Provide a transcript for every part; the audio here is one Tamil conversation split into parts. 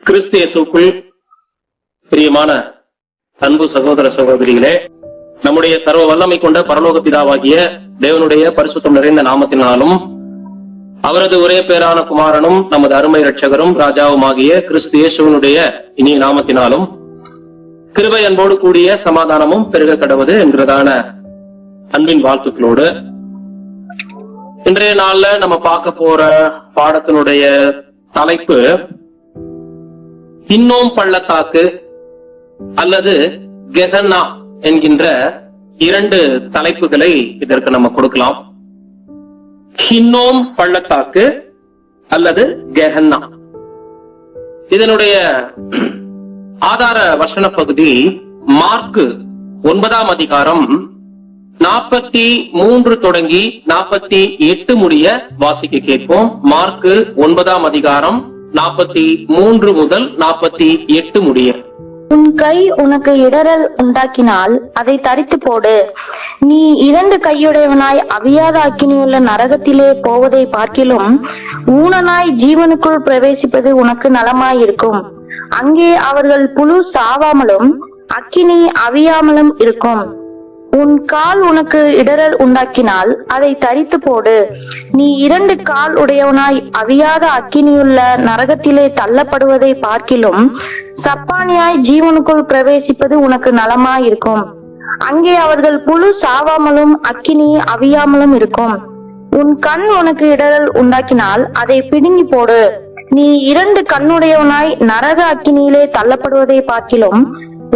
கிறிஸ்து இயேசுவுக்குள் பிரியமான அன்பு சகோதர சகோதரிகளே, நம்முடைய சர்வ வல்லமை கொண்ட பரலோக பிதாவாகிய தேவனுடைய பரிசுத்தம் நிறைந்த நாமத்தினாலும் அவரது ஒரே பேரான குமாரனும் நமது அருமை இரட்சகரும் ராஜாவுமாகிய கிறிஸ்து இயேசுவினுடைய இனிய நாமத்தினாலும் கிருபை அன்போடு கூடிய சமாதானமும் பெருக கடவது என்கிறதான அன்பின் வாழ்த்துக்களோடு இன்றைய நாள்ல நம்ம பார்க்க போற பாடத்தினுடைய தலைப்பு ஹின்னோம் பள்ளத்தாக்கு அல்லது கெஹன்னா என்கின்ற இரண்டு தலைப்புகளை இதற்கு நம்ம கொடுக்கலாம். ஹின்னோம் பள்ளத்தாக்கு அல்லது கெஹன்னா. இதனுடைய ஆதார வசன பகுதி மார்க்கு 9ஆம் அதிகாரம் 43 தொடங்கி 48 முடிய வாசிக்க கேட்போம். மார்க்கு 9ஆம் அதிகாரம் 43 முதல் 48 முடிய. உன் கை உனக்கு இடறல் உண்டாக்கினால் அதை தரித்து போடு. நீ 2 கையுடையவனாய் அவியாத அக்கினியுள்ள நரகத்திலே போவதை பார்க்கிலும் ஊனனாய் ஜீவனுக்குள் பிரவேசிப்பது உனக்கு நலமாயிருக்கும். அங்கே அவர்கள் புழு சாவாமலும் அக்கினி அவியாமலும் இருக்கும். உன் கால் உனக்கு இடறல் உண்டாக்கினால் அதை தரித்து போடு. நீ 2 கால் உடையவனாய் அவியாத அக்கினியுள்ள நரகத்திலே தள்ளப்படுவதை பார்க்கிலும் சப்பானியாய் ஜீவனுக்குள் பிரவேசிப்பது உனக்கு நலமாயிருக்கும். அங்கே அவர்கள் புழு சாவாமலும் அக்கினி அவியாமலும் இருக்கும். உன் கண் உனக்கு இடறல் உண்டாக்கினால் அதை பிடுங்கி போடு. நீ 2 கண்ணுடையவனாய் நரக அக்கினியிலே தள்ளப்படுவதை பார்க்கிலும்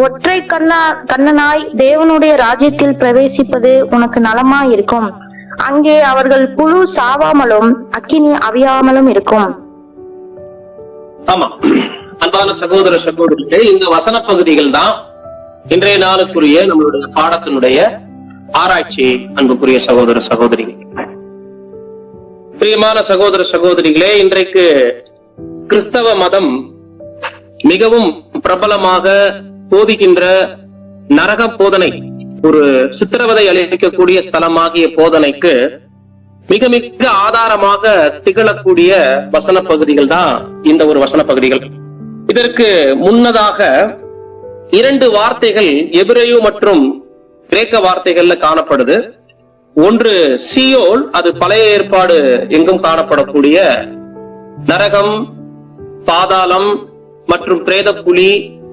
ஒற்றை கண்ணனாய் தேவனுடைய ராஜ்யத்தில் பிரவேசிப்பது உனக்கு நலமாயிருக்கும். அங்கே அவர்கள் புழு சாவாமலும் அக்கினி அவியாமலும் இருக்கும். ஆமா, அன்பான சகோதர சகோதரிகளே, இந்த வசன பகுதிகள் தான் இன்றைய நாளுக்குரிய நம்மளுடைய பாடத்தினுடைய ஆராய்ச்சி. அன்புக்குரிய சகோதர சகோதரிகள், பிரியமான சகோதர சகோதரிகளே, இன்றைக்கு கிறிஸ்தவ மதம் மிகவும் பிரபலமாக போதிக்கின்ற நரக போதனை, ஒரு சித்திரவதை அளிக்கக்கூடிய ஸ்தலமாகிய போதனைக்கு மிக மிக ஆதாரமாக திகழக்கூடிய வசன பகுதிகள் தான் இந்த ஒரு வசன பகுதிகள். இதற்கு முன்னதாக 2 வார்த்தைகள் எபிரேயு மற்றும் கிரேக்க வார்த்தைகள்ல காணப்படுது. ஒன்று சியோல், அது பழைய ஏற்பாடு எங்கும் காணப்படக்கூடிய நரகம், பாதாளம் மற்றும் பிரேதக்குழி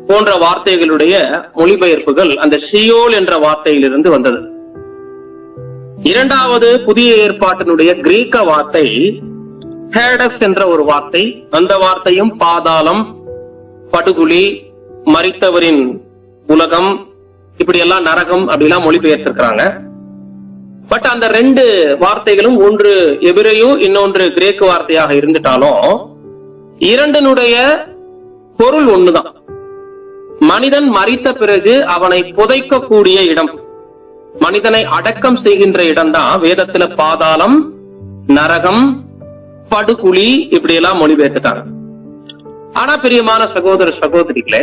போன்ற வார்த்தைகளுடைய மொழிபெயர்ப்புகள் அந்த சியோல் என்ற வார்த்தையிலிருந்து வந்தது. இரண்டாவது புதிய ஏற்பாட்டினுடைய கிரேக்க வார்த்தை ஹேடஸ் என்ற ஒரு வார்த்தை. அந்த வார்த்தையும் பாதாளம், படுகுழி, மரித்தவரின் உலகம், இப்படி எல்லாம் நரகம் அப்படிலாம் மொழிபெயர்த்திருக்கிறாங்க. பட் அந்த 2 வார்த்தைகளும் ஒன்று எபிரேயு, இன்னொன்று கிரேக்க வார்த்தையாக இருந்துட்டாலும் இரண்டினுடைய பொருள் ஒண்ணுதான். மனிதன் மரித்த பிறகு அவனை புதைக்கக்கூடிய இடம், மனிதனை அடக்கம் செய்கின்ற இடம் தான் வேதத்துல பாதாளம், நரகம், படுகுழி இப்படி எல்லாம் மொழிபெயர்த்துட்டாங்க. ஆனா பிரியமான சகோதர சகோதரிகளே,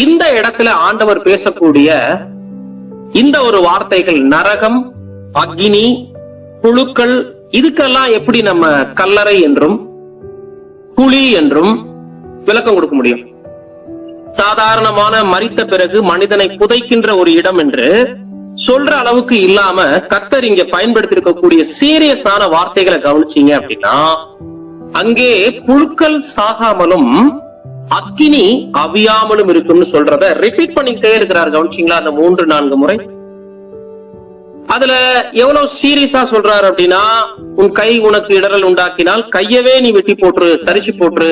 இந்த இடத்துல ஆண்டவர் பேசக்கூடிய இந்த ஒரு வார்த்தைகள் நரகம், அக்னி, புழுக்கள், இதுக்கெல்லாம் எப்படி நம்ம கல்லறை என்றும் குழி என்றும் விளக்கம் கொடுக்க முடியும்? சாதாரணமான மரித்த பிறகு மனிதனை புதைக்கின்ற ஒரு இடம் என்று சொல்ற அளவுக்கு இல்லாம கர்த்தர் இங்க பயன்படுத்தி இருக்கக்கூடிய சீரியஸான வார்த்தைகளை கவனிச்சீங்க அப்படின்னா, அங்கே புழுக்கள் சாகாமலும் அக்கினி அவியாமலும் இருக்கும்னு சொல்றத ரிப்பீட் பண்ணிக்கிட்டே இருக்கிறார். கவனிச்சீங்களா? அந்த 3-4 முறை. அதுல எவ்வளவு சீரியஸா சொல்றாரு அப்படின்னா, உன் கை உனக்கு இடறல் உண்டாக்கினால் கையவே நீ வெட்டி போட்டுரு, தரிச்சு போட்டுரு.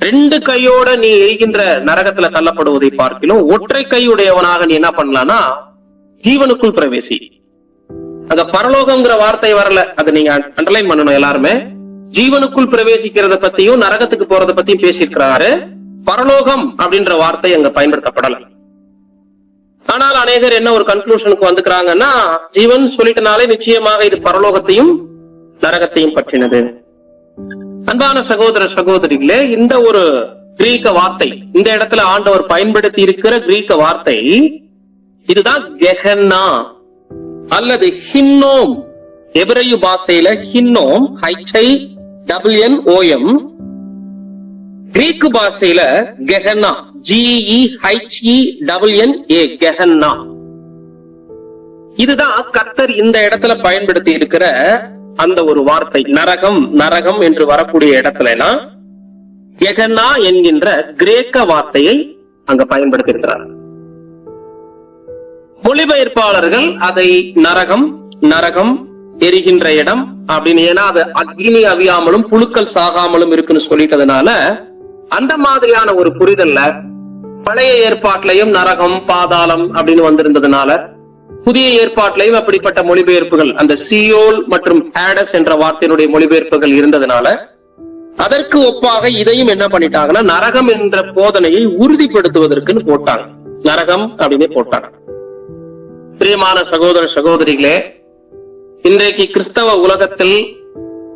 2 கையோட நீ எரிகின்ற நரகத்துல தள்ளப்படுவதை பார்க்கிலும் ஒற்றை கையுடையவனாக நீ என்ன பண்ணலாம்னா ஜீவனுக்குள் பிரவேசி. அங்க பரலோகம்ங்கிற வார்த்தை வரல, அதை நீங்க அண்டர்லைன் பண்ணணும் எல்லாருமே. ஜீவனுக்குள் பிரவேசிக்கிறத பத்தியும் நரகத்துக்கு போறத பத்தியும் பேசியிருக்கிறாரு. பரலோகம் அப்படின்ற வார்த்தை அங்க பயன்படுத்தப்படல. ஆனால் அநேகர் என்ன ஒரு கன்க்ளூஷனுக்கு வந்துக்கிறாங்கன்னா, ஜீவன் சொல்லிட்டனாலே நிச்சயமாக இது பரலோகத்தையும் நரகத்தையும் பற்றினது. அன்பான சகோதர சகோதரிகளே, இந்த ஒரு கிரீக்க வார்த்தை, இந்த இடத்துல ஆண்டவர் பயன்படுத்தி இருக்கிற கிரீக்க வார்த்தை இதுதான் கெஹன்னா அல்லது ஹின்னோம். எபிரேயு பாஷையில ஹின்னோம், HINNOM, கிரீக்கு பாஷையில கெஹன்னா, GEHENNA, கெஹன்னா. இதுதான் கர்த்தர் இந்த இடத்துல பயன்படுத்தி இருக்கிற அந்த ஒரு வார்த்தை. நரகம், நரகம் என்று வரக்கூடிய இடத்துல கெஹன்னா என்கின்ற கிரேக்க வார்த்தையை அங்க பயன்படுத்தி இருக்கிறார். மொழிபெயர்ப்பாளர்கள் அதை நரகம், நரகம் எரிகின்ற இடம் அப்படின்னு, ஏன்னா அது அக்னி அவியாமலும் புழுக்கள் சாகாமலும் இருக்குன்னு சொல்லிட்டதுனால அந்த மாதிரியான ஒரு புரிதல்ல பழைய ஏற்பாட்டிலையும் நரகம், பாதாளம் அப்படின்னு வந்திருந்ததுனால புதிய ஏற்பாட்டிலையும் அப்படிப்பட்ட மொழிபெயர்ப்புகள், அந்த சியோல் மற்றும் ஹேடஸ் என்ற வார்த்தையினுடைய மொழிபெயர்ப்புகள் இருந்ததுனால அதற்கு ஒப்பாக இதையும் என்ன பண்ணிட்டாங்கன்னா நரகம் என்ற போதனையை உறுதிப்படுத்துவதற்குன்னு போட்டாங்க. நரகம் அப்படின்னு போட்டாங்க. பிரியமான சகோதர சகோதரிகளே, இன்றைக்கு கிறிஸ்தவ உலகத்தில்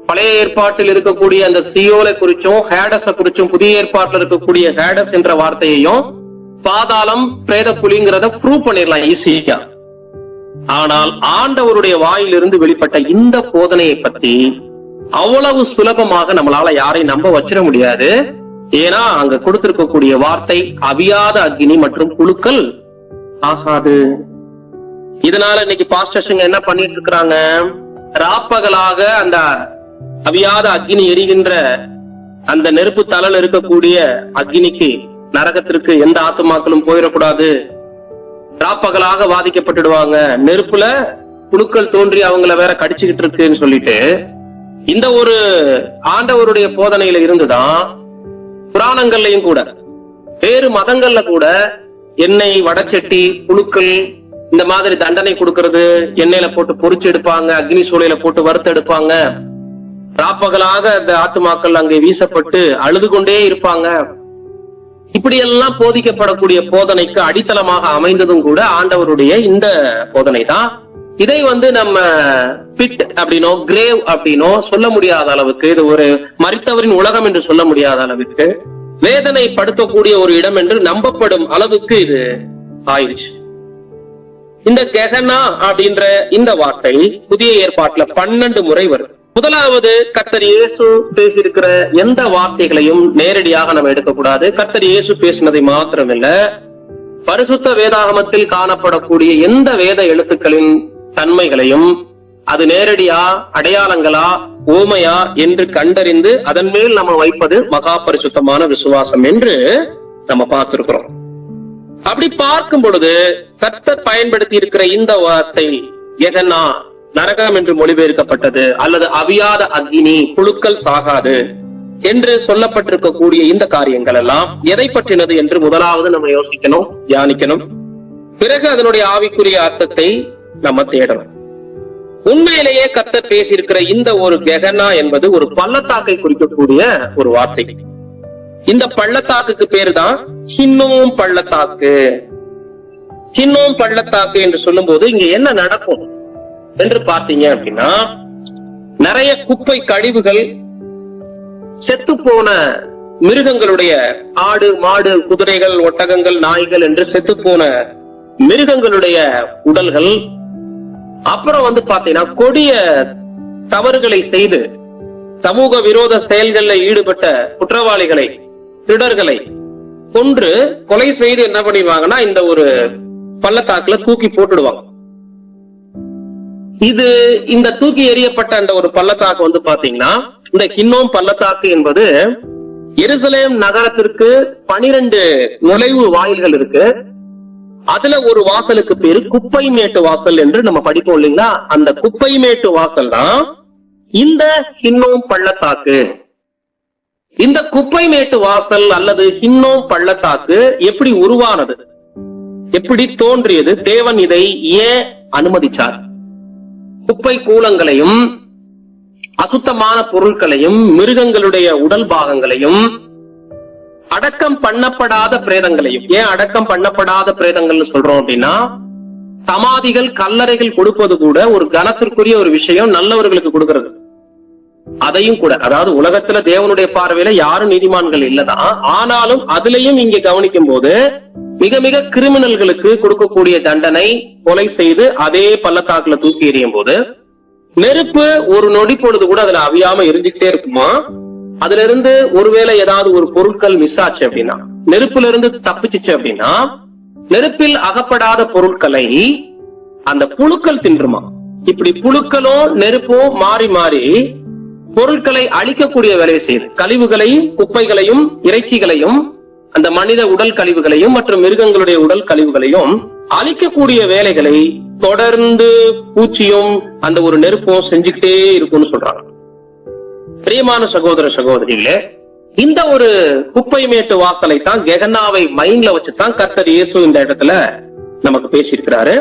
பழைய ஏற்பாட்டில் இருக்கக்கூடிய அந்த சியோலை குறிச்சும் ஹேடஸ குறிச்சும் புதிய ஏற்பாட்டில் இருக்கக்கூடிய ஹேடஸ் என்ற வார்த்தையையும் பாதாளம், பிரேத குழிங்கிறத ப்ரூவ் பண்ணிடலாம் ஈஸியா. ஆனால் ஆண்டவருடைய வாயிலிருந்து வெளிப்பட்ட இந்த போதனையை பத்தி அவ்வளவு சுலபமாக நம்மளால யாரையும் நம்ப வச்சிட முடியாது. ஏன்னா அங்க கொடுத்திருக்கக்கூடிய வார்த்தை அவியாத அக்னி மற்றும் புழுக்கள் ஆகாது. இதனால இன்னைக்கு பாஸ்டர்ஸுங்க என்ன பண்ணிட்டு இருக்கிறாங்க, ராப்பகலாக அந்த அவியாத அக்னி எரிகின்ற அந்த நெருப்பு தளல் இருக்கக்கூடிய அக்னிக்கு, நரகத்திற்கு எந்த ஆத்துமாக்களும் போயிடக்கூடாது, ராப்பகலாக வாதிக்கப்பட்டுடுவாங்க, நெருப்புல புழுக்கள் தோன்றி அவங்கள வேற கடிச்சுக்கிட்டு இருக்குன்னு சொல்லிட்டு இந்த ஒரு ஆண்டவருடைய போதனையில இருந்துதான் புராணங்கள்லயும் கூட வேறு மதங்கள்ல கூட எண்ணெய், வடச்சட்டி, புழுக்கள் இந்த மாதிரி தண்டனை கொடுக்கறது, எண்ணெயில போட்டு பொறிச்சு எடுப்பாங்க, அக்னி சூளையில போட்டு வறுத்து எடுப்பாங்க, ராப்பகலாக அந்த ஆத்துமாக்கள் அங்கே வீசப்பட்டு அழுது கொண்டே இருப்பாங்க. இப்படி எல்லாம் போதிக்கப்படக்கூடிய போதனைக்கு அடித்தளமாக அமைந்ததும் கூட ஆண்டவருடைய இந்த போதனை தான். இதை நம்ம பிட் அப்படின்னோ கிரேவ் அப்படின்னோ சொல்ல முடியாத அளவுக்கு, இது ஒரு மரித்தவரின் உலகம் என்று சொல்ல முடியாத அளவுக்கு, வேதனை படுத்தக்கூடிய ஒரு இடம் என்று நம்பப்படும் அளவுக்கு இது ஆயிடுச்சு. இந்த கெஹன்னா அப்படின்ற இந்த வார்த்தை புதிய ஏற்பாட்டுல 12 முறை வரும். முதலாவது கர்த்தர் இயேசு பேசியிருக்கிற எந்த வார்த்தைகளையும் நேரடியாக நம்ம எடுக்கக்கூடாது. கர்த்தர் இயேசு பேசினதை மாத்திரமில்ல, பரிசுத்த வேதாகமத்தில் காணப்படக்கூடிய எந்த வேத எழுத்துக்களின் தன்மைகளையும் அது நேரடியா, அடையாளங்களா, ஓமையா என்று கண்டறிந்து அதன் மேல் நம்ம வைப்பது மகா பரிசுத்தமான விசுவாசம் என்று நம்ம பார்த்திருக்கிறோம். அப்படி பார்க்கும் பொழுது கர்த்தர் பயன்படுத்தி இருக்கிற இந்த வார்த்தை கெஹன்னா, நரகம் என்று மொழிபெயர்க்கப்பட்டது, அல்லது அவியாத அக்னி, புழுக்கள் சாகாது என்று சொல்லப்பட்டிருக்கக்கூடிய இந்த காரியங்கள் எல்லாம் எதை பற்றினது என்று முதலாவது நம்ம யோசிக்கணும், தியானிக்கணும். பிறகு அதனுடைய ஆவிக்குரிய அர்த்தத்தை நம்ம தேடணும். உண்மையிலேயே கர்த்தர் பேசியிருக்கிற இந்த ஒரு கெஹன்னா என்பது ஒரு பள்ளத்தாக்கை குறிக்கக்கூடிய ஒரு வார்த்தை. இந்த பள்ளத்தாக்குக்கு பேரு தான் ஹின்னோம் பள்ளத்தாக்கு. ஹின்னோம் பள்ளத்தாக்கு என்று சொல்லும் போது இங்க என்ன நடக்கும் என்று பார்த்தீங்க அப்படின்னா, நிறைய குப்பை கழிவுகள், செத்து போன மிருகங்களுடைய, ஆடு, மாடு, குதிரைகள், ஒட்டகங்கள், நாய்கள் என்று செத்து போன மிருகங்களுடைய உடல்கள், அப்புறம் பாத்தீங்கன்னா கொடிய தவறுகளை செய்து சமூக விரோத செயல்களில் ஈடுபட்ட குற்றவாளிகளை, திருடர்களை கொன்று கொலை செய்து என்ன பண்ணிடுவாங்கன்னா இந்த ஒரு பள்ளத்தாக்குல தூக்கி போட்டுடுவாங்க. இந்த தூக்கி எறியப்பட்ட அந்த ஒரு பள்ளத்தாக்கு பாத்தீங்கன்னா, இந்த ஹின்னோம் பள்ளத்தாக்கு என்பது எருசலேம் நகரத்திற்கு 12 நுழைவு வாயில்கள் இருக்கு. அதுல ஒரு வாசலுக்கு பேரு குப்பை மேட்டு வாசல் என்று நம்ம படிப்போம் இல்லைங்களா? அந்த குப்பை மேட்டு வாசல் தான் இந்த ஹின்னோம் பள்ளத்தாக்கு. இந்த குப்பை மேட்டு வாசல் அல்லது ஹின்னோம் பள்ளத்தாக்கு எப்படி உருவானது, எப்படி தோன்றியது, தேவன் இதை ஏன் அனுமதிச்சார்? குப்பை கூலங்களையும், அசுத்தமான பொருட்களையும், மிருகங்களுடைய உடல் பாகங்களையும், அடக்கம் பண்ணப்படாத பிரேதங்களையும். ஏன் அடக்கம் பண்ணப்படாத பிரேதங்கள்னு சொல்றோம் அப்படின்னா, சமாதிகள், கல்லறைகள் கொடுப்பது கூட ஒரு கனத்திற்குரிய ஒரு விஷயம், நல்லவர்களுக்கு கொடுக்கிறது. அதையும் கூட, அதாவது உலகத்துல தேவனுடைய பார்வையில யாரும் நீதிமான்கள் இல்லதான், ஆனாலும் அதுலயும் இங்க கவனிக்கும் போது மிக மிக கிரிமினல்களுக்கு கொடுக்கக்கூடிய தண்டனை, கொலை செய்து அதே பள்ளத்தாக்குல தூக்கி எறியும் போது நெருப்பு ஒரு நொடி பொழுது கூட அதுல அவியாம எரிஞ்சுக்கிட்டே இருக்குமா? அதுல இருந்து ஒருவேளை ஏதாவது ஒரு பொருட்கள் மிஸ் ஆச்சு அப்படின்னா, நெருப்புல இருந்து தப்பிச்சுச்சு அப்படின்னா, நெருப்பில் அகப்படாத பொருட்களை அந்த புழுக்கள் தின்றுமா. இப்படி புழுக்களும் நெருப்பும் மாறி மாறி பொருட்களை அழிக்கக்கூடிய வேலையை செய்யுது. கழிவுகளையும் குப்பைகளையும் இறைச்சிகளையும் அந்த மனித உடல் கழிவுகளையும் மற்றும் மிருகங்களுடைய உடல் கழிவுகளையும் அழிக்கக்கூடிய வேலைகளை தொடர்ந்து பூச்சியும் அந்த ஒரு நெருப்பும் செஞ்சுக்கிட்டே இருக்கும்னு சொல்றாங்க. பிரியமான சகோதர சகோதரிகளே, இந்த ஒரு குப்பை மேட்டு வாசலை தான் கெகன்னாவை மைண்ட்ல வச்சுதான் கர்த்தர் இயேசு இந்த இடத்துல நமக்கு பேசியிருக்கிறாரு.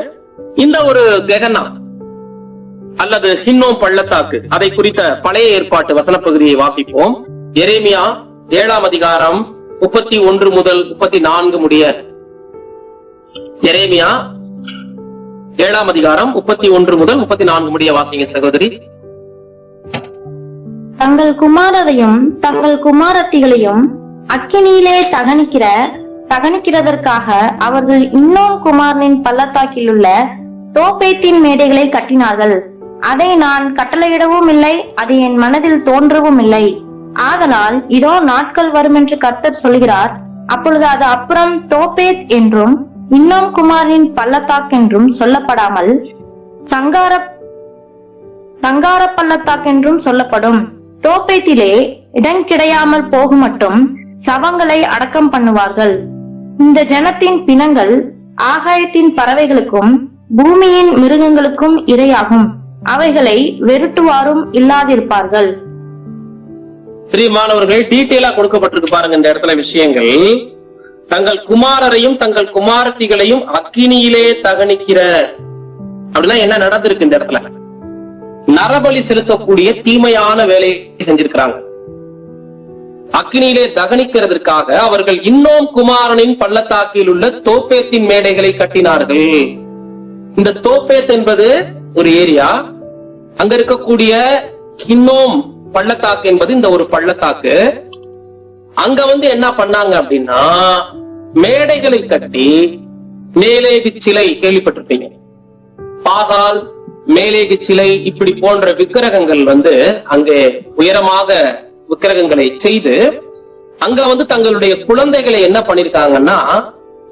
இந்த ஒரு கெகன்னா அல்லது ஹின்னோம் பள்ளத்தாக்கு, அதை குறித்த பழைய ஏற்பாட்டு வசன பகுதியை வாசிப்போம். எரேமியா 7ஆம் அதிகாரம் 31 முதல் 34 முடிய. எரேமியா 7ஆம் அதிகாரம் 31 முதல் 34 முடிய வாசிங்க சகோதரி. தங்கள் குமாரரையும் தங்கள் குமாரத்திகளையும் அக்கினியிலே தகனிக்கிறதற்காக அவர்கள் இன்னும் குமாரனின் பள்ளத்தாக்கில் உள்ள தோப்பேத்தின் மேடைகளை கட்டினார்கள். அதை நான் கட்டளையிடவும் இல்லை, அது என் மனதில் தோன்றவும் இல்லை. ஆதலால் இதோ நாட்கள் வரும் என்று கர்த்தர் சொல்கிறார். அப்பொழுது அது அப்புறம் தோப்பேத் என்றும் இன்னும் குமாரின் பள்ளத்தாக்கென்றும் சொல்லப்படாமல் சங்கார பள்ளத்தாக்கென்றும் சொல்லப்படும். தோப்பேத்திலே இடம் கிடையாமல் போகும் மட்டும் சவங்களை அடக்கம் பண்ணுவார்கள். இந்த ஜனத்தின் பிணங்கள் ஆகாயத்தின் பறவைகளுக்கும் பூமியின் மிருகங்களுக்கும் இரையாகும். அவைகளை வெறுட்டுவாரும் இல்லாதிருப்பார்கள். பிரியமானவர்கள், டீட்டெயிலா கொடுக்கப்பட்டிருக்கு பாருங்க இந்த இடத்துல விஷயங்கள். தங்கள் குமாரரையும் தங்கள் குமாரத்திகளையும் அக்கினியிலே தகனிக்கிற அப்படின்னா என்ன நடந்திருக்கு இந்த இடத்துல? நரபலி செலுத்தக்கூடிய தீமையான வேலையை செஞ்சிருக்கிறாங்க. அக்கினியிலே தகனிக்கிறதற்காக அவர்கள் இன்னும் குமாரனின் பள்ளத்தாக்கில் உள்ள தோப்பேத்தின் மேடைகளை கட்டினார்கள். இந்த தோப்பேத் என்பது ஒரு ஏரியா. அங்க இருக்கக்கூடிய இன்னும் பள்ளத்தாக்கு என்பது இந்த ஒரு பள்ளத்தாக்கு. அங்க என்ன பண்ணாங்க அப்படின்னா, மேடைகளை கட்டி மேலேகு சிலை கேள்விப்பட்டிருப்பீங்க. பாகால், மேலேகு சிலை இப்படி போன்ற விக்கிரகங்கள் அங்கே உயரமாக விக்கிரகங்களை செய்து அங்க தங்களுடைய குழந்தைகளை என்ன பண்ணிருக்காங்கன்னா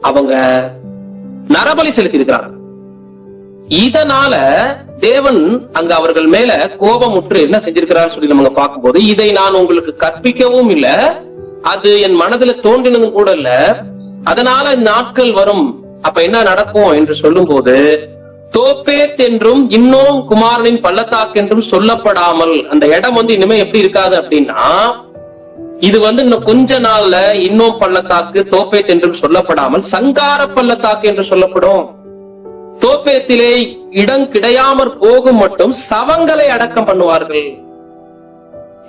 அவங்க நரபலி செலுத்தியிருக்கிறாங்க. இதனால தேவன் அங்க அவர்கள் மேல கோபமுற்று என்ன செஞ்சிருக்கிறார் சொல்லி நம்ம பார்க்கும்போது, இதை நான் உங்களுக்கு கற்பிக்கவும் இல்ல, அது என் மனதில் தோன்றினதும் கூட இல்ல, அதனால நாட்கள் வரும் அப்ப என்ன நடக்கும் என்று சொல்லும் போது, தோப்பேத் என்றும் இன்னும் குமாரனின் பள்ளத்தாக்கு என்றும் சொல்லப்படாமல் அந்த இடம் இனிமே எப்படி இருக்காது அப்படின்னா, இது இன்னும் கொஞ்ச நாள்ல இன்னும் பள்ளத்தாக்கு தோப்பேத் என்றும் சொல்லப்படாமல் சங்கார பள்ளத்தாக்கு என்று சொல்லப்படும். தோப்பேத்திலே இடம் கிடையாமற் போகும் மட்டும் சவங்களை அடக்கம் பண்ணுவார்கள்.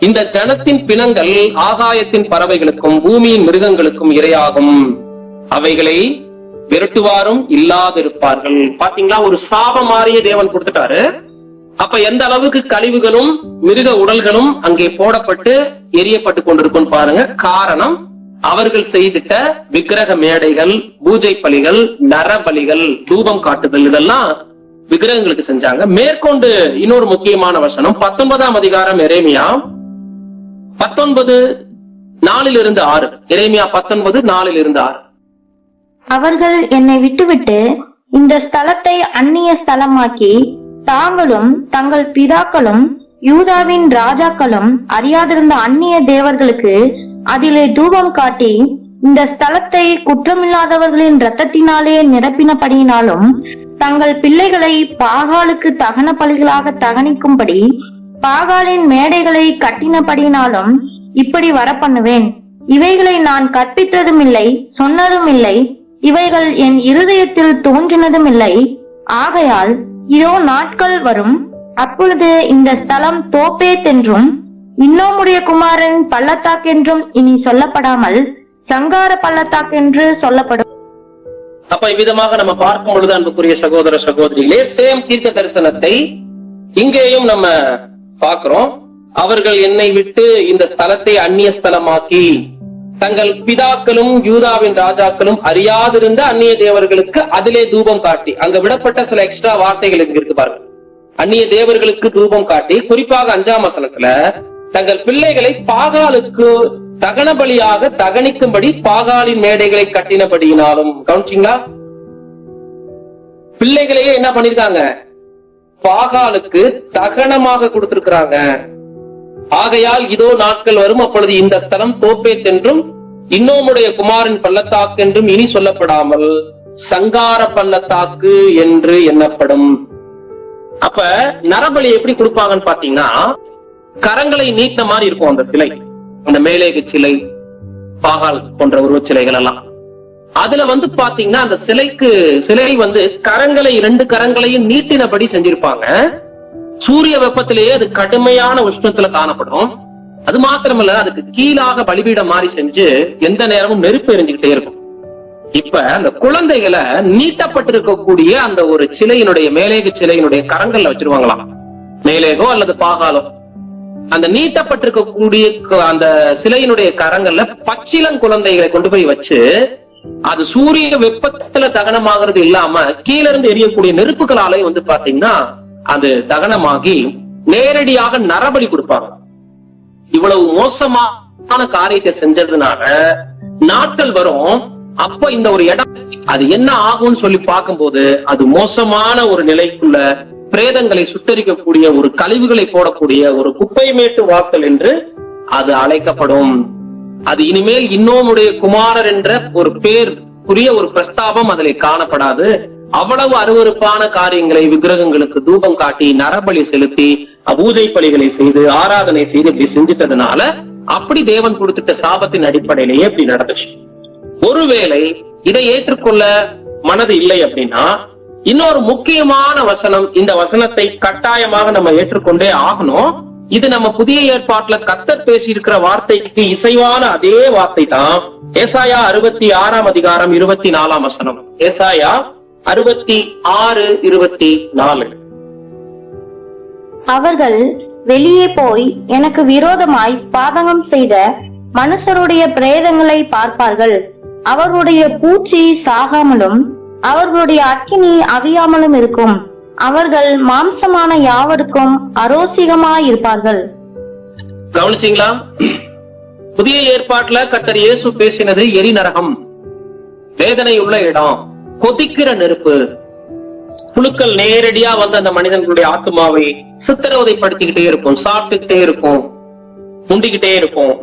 இந்த ஜனத்தின் பிணங்கள் ஆகாயத்தின் பறவைகளுக்கும் பூமியின் மிருகங்களுக்கும் இரையாகும். அவைகளை விரட்டுவாரும் இல்லாதிருப்பார்கள். பாத்தீங்களா, ஒரு சாபம் மாறிய தேவன் கொடுத்துட்டாரு. அப்ப எந்த அளவுக்கு கழிவுகளும் மிருக உடல்களும் அங்கே போடப்பட்டு எரியப்பட்டு கொண்டிருக்கும் பாருங்க. காரணம், அவர்கள் செய்திட்ட விக்கிரக மேடைகள், பூஜை பலிகள், நரபலிகள், தூபம் காட்டுதல், இதெல்லாம் விக்கிரகங்களுக்கு செஞ்சாங்க. மேற்கொண்டு இன்னொரு முக்கியமான வசனம் 19ஆம் அதிகாரம் எரேமியா 19:4-6. எரேமியா 19:4-6. அவர்கள் என்னை விட்டுவிட்டு இந்த ஸ்தலத்தை அந்நிய ஸ்தலமாக்கி தாங்களும் தங்கள் பிதாக்களும் யூதாவின் ராஜாக்களும் அறியாதிருந்த அந்நிய தேவர்களுக்கு அதிலே தூபம் காட்டி இந்த ஸ்தலத்தை குற்றமில்லாதவர்களின் இரத்தத்தினாலே நிரப்பினபடியினாலும் தங்கள் பிள்ளைகளை பாகாலுக்கு தகன பலிகளாக தகனிக்கும்படி பாகாலின் மேடைகளை கட்டினபடியினாலும் இப்படி வரப்பண்ணுவேன். இவைகளை நான் கற்பித்ததும் இல்லை, சொன்னதும் இல்லை, இவைகள் என் இருதயத்தில் தோன்றினதும் இல்லை. ஆகையால் இதோ நாட்கள் வரும், அப்பொழுது இந்த ஸ்தலம் தோப்பேத் என்றும் இன்னோமுடைய குமாரன் பள்ளத்தாக்கென்றும் இனி சொல்லப்படாமல் சங்கார பள்ளத்தாக்கென்று சொல்லப்படும். அப்ப இவ்விதமாக நம்ம பார்க்கும் பொழுது அன்புக்குரிய சகோதர சகோதரிகளே, சேம் தீர்க்க தரிசனத்தை இங்கேயும் நம்ம பார்க்கிறோம். அவர்கள் என்னை விட்டு இந்த ஸ்தலத்தை அந்நிய ஸ்தலமாக்கி தங்கள் பிதாக்களும் யூதாவின் ராஜாக்களும் அறியாதிருந்த அந்நிய தேவர்களுக்கு அதிலே தூபம் காட்டி, அங்க விடப்பட்ட சில எக்ஸ்ட்ரா வார்த்தைகள் இருக்கு பாருங்க. அந்நிய தேவர்களுக்கு தூபம் காட்டி, குறிப்பாக 5ஆம் வசனத்துல தங்கள் பிள்ளைகளை பாகாலுக்கு தகன பலியாக தகனிக்கும்படி பாகாலின் மேடைகளை கட்டினபடியினாலும். கவனிச்சிங்களா? பிள்ளைகளையே என்ன பண்ணிருக்காங்க? பாகாலுக்கு தகனமாக கொடுத்திருக்கிறாங்க. ஆகையால் இதோ நாட்கள் வரும், அப்பொழுது இந்த ஸ்தலம் தோப்பேத் என்றும் இன்னோமுடைய குமாரின் பள்ளத்தாக்கு என்றும் இனி சொல்லப்படாமல் சங்கார பள்ளத்தாக்கு என்று எண்ணப்படும். அப்ப நரபலி எப்படி கொடுப்பாங்கன்னு பாத்தீங்கன்னா, கரங்களை நீட்ட மாதிரி இருக்கும் அந்த சிலை, அந்த மேலேகு சிலை, பாகால் போன்ற உருவச் சிலைகள் எல்லாம். அதுல பாத்தீங்கன்னா அந்த சிலை கரங்களை, 2 கரங்களையும் நீட்டினபடி செஞ்சிருப்பாங்க. சூரிய வெப்பத்திலேயே அது கடுமையான உஷ்ணத்துல காணப்படும். அது மாத்திரமல்ல, அதுக்கு கீழாக பலிபீடம் மாதிரி செஞ்சு எந்த நேரமும் நெருப்பு எரிஞ்சுக்கிட்டே இருக்கும். இப்ப அந்த குழந்தைகளை நீட்டப்பட்டிருக்கக்கூடிய அந்த ஒரு சிலையினுடைய, மேலேகு சிலையினுடைய கரங்கள்ல வச்சிருவாங்களாம். மேலேகோ அல்லது பாகாலோ அந்த நீட்டப்பட்டிருக்கக்கூடிய அந்த சிலையினுடைய கரங்கள்ல பச்சிளம் குழந்தைகளை கொண்டு போய் வச்சு, அது சூரிய வெப்பத்துல தகனமாகிறது இல்லாம கீழ இருந்து எரியக்கூடிய நெருப்புகளாலே பாத்தீங்கன்னா அது தகனமாகி நேரடியாக நரபலி கொடுப்பாங்க. இவ்வளவு மோசமான காரியத்தை செஞ்சதுனால நாட்கள் வரும், அப்ப இந்த ஒரு இடம் அது என்ன ஆகும்னு சொல்லி பார்க்கும்போது அது மோசமான ஒரு நிலைக்குள்ள பிரேதங்களை சுட்டரிக்கக்கூடிய, ஒரு கழிவுகளை போடக்கூடிய ஒரு குப்பை மேட்டு வாசல் என்று அது அழைக்கப்படும். அது இனிமேல் இன்னோமுடைய குமாரர் என்ற ஒரு பேருக்குரிய ஒரு பிரஸ்தாபம் அதில் காணப்படாது. அவ்வளவு அருவருப்பான காரியங்களை, விக்கிரகங்களுக்கு தூபம் காட்டி, நரபலி செலுத்தி, பூஜை பலிகளை செய்து, ஆராதனை செய்து இப்படி செஞ்சிட்டதுனால அப்படி தேவன் கொடுத்துட்ட சாபத்தின் அடிப்படையிலேயே இப்படி நடந்துச்சு. ஒருவேளை இதை ஏற்றுக்கொள்ள மனது இல்லை அப்படின்னா, இன்னொரு முக்கியமான வசனம், இந்த வசனத்தை கட்டாயமாக நம்ம ஏற்றுக்கொண்டே ஆகணும். இது நம்ம புதிய ஏற்பாட்டுல கர்த்தர் பேசி இருக்கிற வார்த்தைக்கு இசைவான அதே வார்த்தை தான். ஏசாயா 66 அதிகாரம் 24 வசனம். ஏசாயா 66:24. அவர்கள் வெளியே போய் எனக்கு விரோதமாய் பாதகம் செய்த மனுஷருடைய பிரேதங்களை பார்ப்பார்கள். அவர்களுடைய பூச்சி சாகாமலும் அவர்களுடைய அக்கினி அவியாமலும் இருக்கும். அவர்கள் மாம்சமான யாவருக்கும் அரோசிகமாயிருப்பார்கள். கவனிச்சீங்களா? புதிய ஏற்பாட்டுல கர்த்தர் இயேசு பேசினது எரி நரகம், வேதனை உள்ள இடம், கொதிக்கிற நெருப்பு. புழுக்கள் நேரடியா அந்த மனிதர்களுடைய ஆத்மாவை சித்திரவதைப்படுத்திக்கிட்டே இருக்கும், சாப்பிட்டுக்கிட்டே இருக்கும், முண்டிக்கிட்டே இருக்கும்.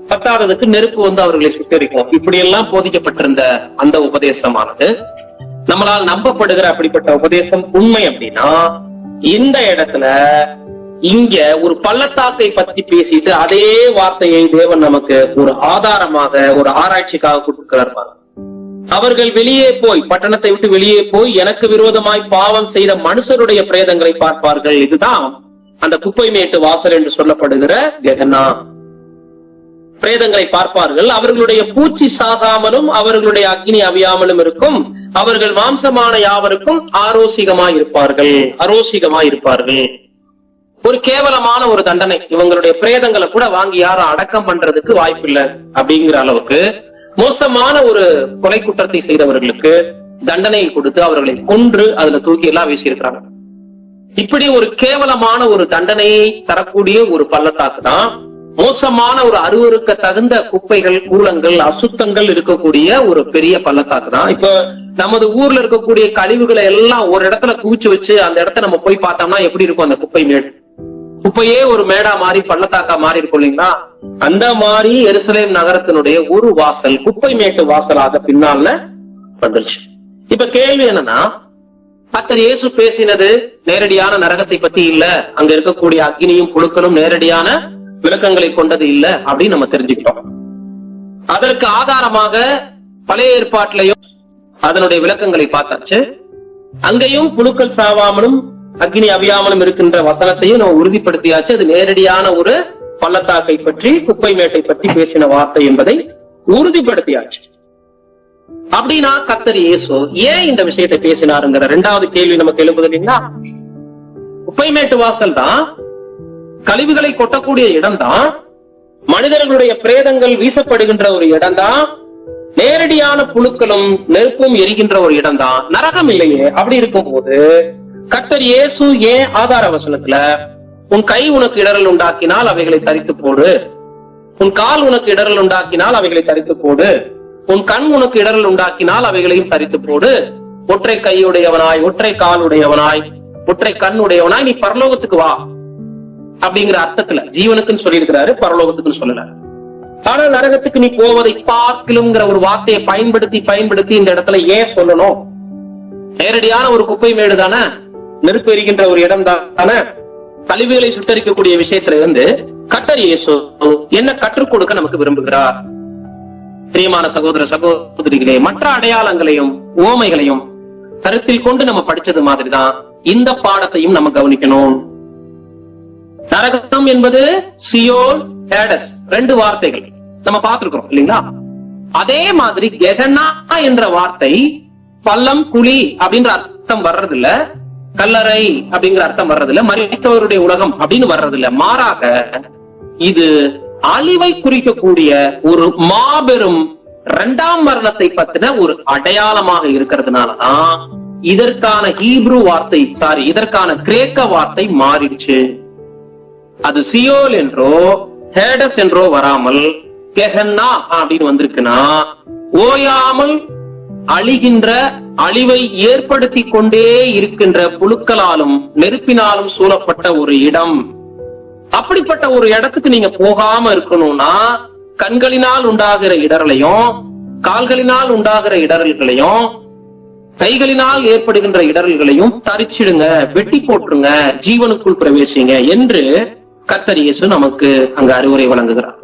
பத்தாவதுக்கு நெருப்பு அவர்களை சுட்டரிக்கும். இப்படி எல்லாம் போதிக்கப்பட்டிருந்த அந்த உபதேசமானது நம்மளால் நம்பப்படுகிற அப்படிப்பட்ட உபதேசம் உண்மை அப்படின்னா, இந்த இடத்துல இங்க ஒரு பள்ளத்தாக்கை பத்தி பேசிட்டு அதே வார்த்தையை தேவன் நமக்கு ஒரு ஆதாரமாக, ஒரு ஆராய்ச்சிக்காக கொடுத்திருக்கிறார். அவர்கள் வெளியே போய், பட்டணத்தை விட்டு வெளியே போய் எனக்கு விரோதமாய் பாவம் செய்த மனுஷருடைய பிரேதங்களை பார்ப்பார்கள். இதுதான் அந்த குப்பை மேட்டு வாசல் என்று சொல்லப்படுகிற கெகனா. பிரேதங்களை பார்ப்பார்கள். அவர்களுடைய பூச்சி சாகாமலும் அவர்களுடைய அக்னி அவியாமலும் இருக்கும். அவர்கள் மாம்சமான யாவருக்கும் ஆரோசிகமாயிருப்பார்கள். ஒரு கேவலமான ஒரு தண்டனை. இவங்களுடைய பிரேதங்களை கூட வாங்கி யாரும் அடக்கம் பண்றதுக்கு வாய்ப்பில்லை அப்படிங்கிற அளவுக்கு மோசமான ஒரு கொலை குற்றத்தை செய்தவர்களுக்கு தண்டனையை கொடுத்து அவர்களை கொன்று அதுல தூக்கி எல்லாம் வீசியிருக்கிறாங்க. இப்படி ஒரு கேவலமான ஒரு தண்டனையை தரக்கூடிய ஒரு பள்ளத்தாக்கு தான் மோசமான ஒரு அருவருக்க தகுந்த குப்பைகள், கூலங்கள், அசுத்தங்கள் இருக்கக்கூடிய ஒரு பெரிய பள்ளத்தாக்கு தான். இப்ப நமது ஊர்ல இருக்கக்கூடிய கழிவுகளை எல்லாம் ஒரு இடத்துல குவிச்சு வச்சு அந்த இடத்த நம்ம போய் பார்த்தோம்னா எப்படி இருக்கும்? அந்த குப்பை மேடு, குப்பையே ஒரு மேடா மாறி பள்ளத்தாக்கா மாறி இருக்கும் இல்லைங்களா? அந்த மாதிரி எருசலேம் நகரத்தினுடைய ஒரு வாசல் குப்பை மேட்டு வாசலாக பின்னால வந்துருச்சு. இப்ப கேள்வி என்னன்னா, கர்த்தர் இயேசு பேசினது நேரடியான நரகத்தை பத்தி இல்ல, அங்க இருக்கக்கூடிய அக்னியும் புழுக்களும் நேரடியான விளக்கங்களை கொண்டது இல்ல அப்படின்னு நம்ம தெரிஞ்சுக்கிட்டோம். அதற்கு ஆதாரமாக பழைய ஏற்பாட்டிலையும் அதனுடைய விளக்கங்களை பார்த்தாச்சு. அங்கேயும் புழுக்கள் சாவாமலும் அக்னி அவியாமலும் இருக்கின்ற வசனத்தையும் நம்ம உறுதிப்படுத்தியாச்சு. அது நேரடியான ஒரு பள்ளத்தாக்கை பற்றி, குப்பை மேட்டை பற்றி பேசின வார்த்தை என்பதை உறுதிப்படுத்தியாச்சு. அப்படின்னா கர்த்தர் இயேசு ஏன் இந்த விஷயத்தை பேசினாருங்கிற 2வது கேள்வி நமக்கு எழுப்புது இல்லைங்களா? குப்பை மேட்டு வாசல் தான், கழிவுகளை கொட்டக்கூடிய இடம் தான், மனிதர்களுடைய பிரேதங்கள் வீசப்படுகின்ற ஒரு இடம் தான், நேரடியான புழுக்களும் நெருப்பும் எரிகின்ற ஒரு இடம் தான், நரகம் இல்லையே. அப்படி இருக்கும் போது கர்த்தர் இயேசு ஏன் ஆதார வசனத்துல உன் கை உனக்கு இடரல் உண்டாக்கினால் அவைகளை தரித்து போடு. உன் கால் உனக்கு இடரல் உண்டாக்கினால் அவைகளை தரித்து போடு. உன் கண் உனக்கு இடரல் உண்டாக்கினால் அவைகளையும் தரித்து போடு. ஒற்றை கையுடையவனாய், ஒற்றை கால் உடையவனாய், ஒற்றை கண் உடையவனாய் நீ பரலோகத்துக்கு வா அப்படிங்கிற அர்த்தத்துல ஜீவனுக்குன்னு சொல்லியிருக்கிறாரு, பரலோகத்துக்குன்னு சொல்லல. ஆனா நரகத்துக்கு நீ போவதை பார்க்கலுங்கிற ஒரு வார்த்தையை பயன்படுத்தி இந்த இடத்துல ஏன் சொல்லணும்? நேரடியான ஒரு குப்பை மேடு தானே, நெருப்பு எரிகின்ற ஒரு இடம் தானே. கழிவுகளை சுட்டரிக்கக்கூடிய விஷயத்துல இருந்து கர்த்தர் இயேசு என்ன கற்றுக் கொடுக்க நமக்கு விரும்புகிறார்? பிரியமான சகோதர சகோதரிகளே, மற்ற அடையாளங்களையும் உவமைகளையும் கருத்தில் கொண்டு நம்ம படிச்சது மாதிரிதான் இந்த பாடத்தையும் நம்ம கவனிக்கணும். நரகம் என்பது சியோல், ஹேடஸ், 2 வார்த்தைகள் நம்ம பார்த்திருக்கிறோம் இல்லைங்களா? அதே மாதிரி கெஹன்னா என்ற வார்த்தை பள்ளம், குழி அப்படின்ற அர்த்தம் வர்றதில்ல, கல்லறை அப்படிங்கிற அர்த்தம் வர்றதில்ல, மரித்தவருடைய உலகம் அப்படின்னு வர்றதில்ல. மாறாக இது அழிவை குறிக்கக்கூடிய ஒரு மாபெரும் 2ஆம் மரணத்தை பத்தின ஒரு அடையாளமாக இருக்கிறதுனாலதான் இதற்கான ஹீப்ரு வார்த்தை, இதற்கான கிரேக்க வார்த்தை மாறிடுச்சு. அது சியோல் என்றோ ஹேடஸ் என்றோ வராமல் கெஹன்னா அப்படின்னு வந்திருக்குன்னா, ஓயாமல் அழிகின்ற, அழிவை ஏற்படுத்தி கொண்டே இருக்கின்ற புழுக்களாலும் நெருப்பினாலும் சூழப்பட்ட ஒரு இடம். அப்படிப்பட்ட ஒரு இடத்துக்கு நீங்க போகாம இருக்கணும்னா கண்களினால் உண்டாகிற இடரலையும், கால்களினால் உண்டாகிற இடரல்களையும், கைகளினால் ஏற்படுகின்ற இடரல்களையும் தரிச்சிடுங்க, வெட்டி போட்டுருங்க, ஜீவனுக்குள் பிரவேசிங்க என்று கர்த்தர் இயேசு நமக்கு அங்க அறிவுரை வழங்குகிறார்.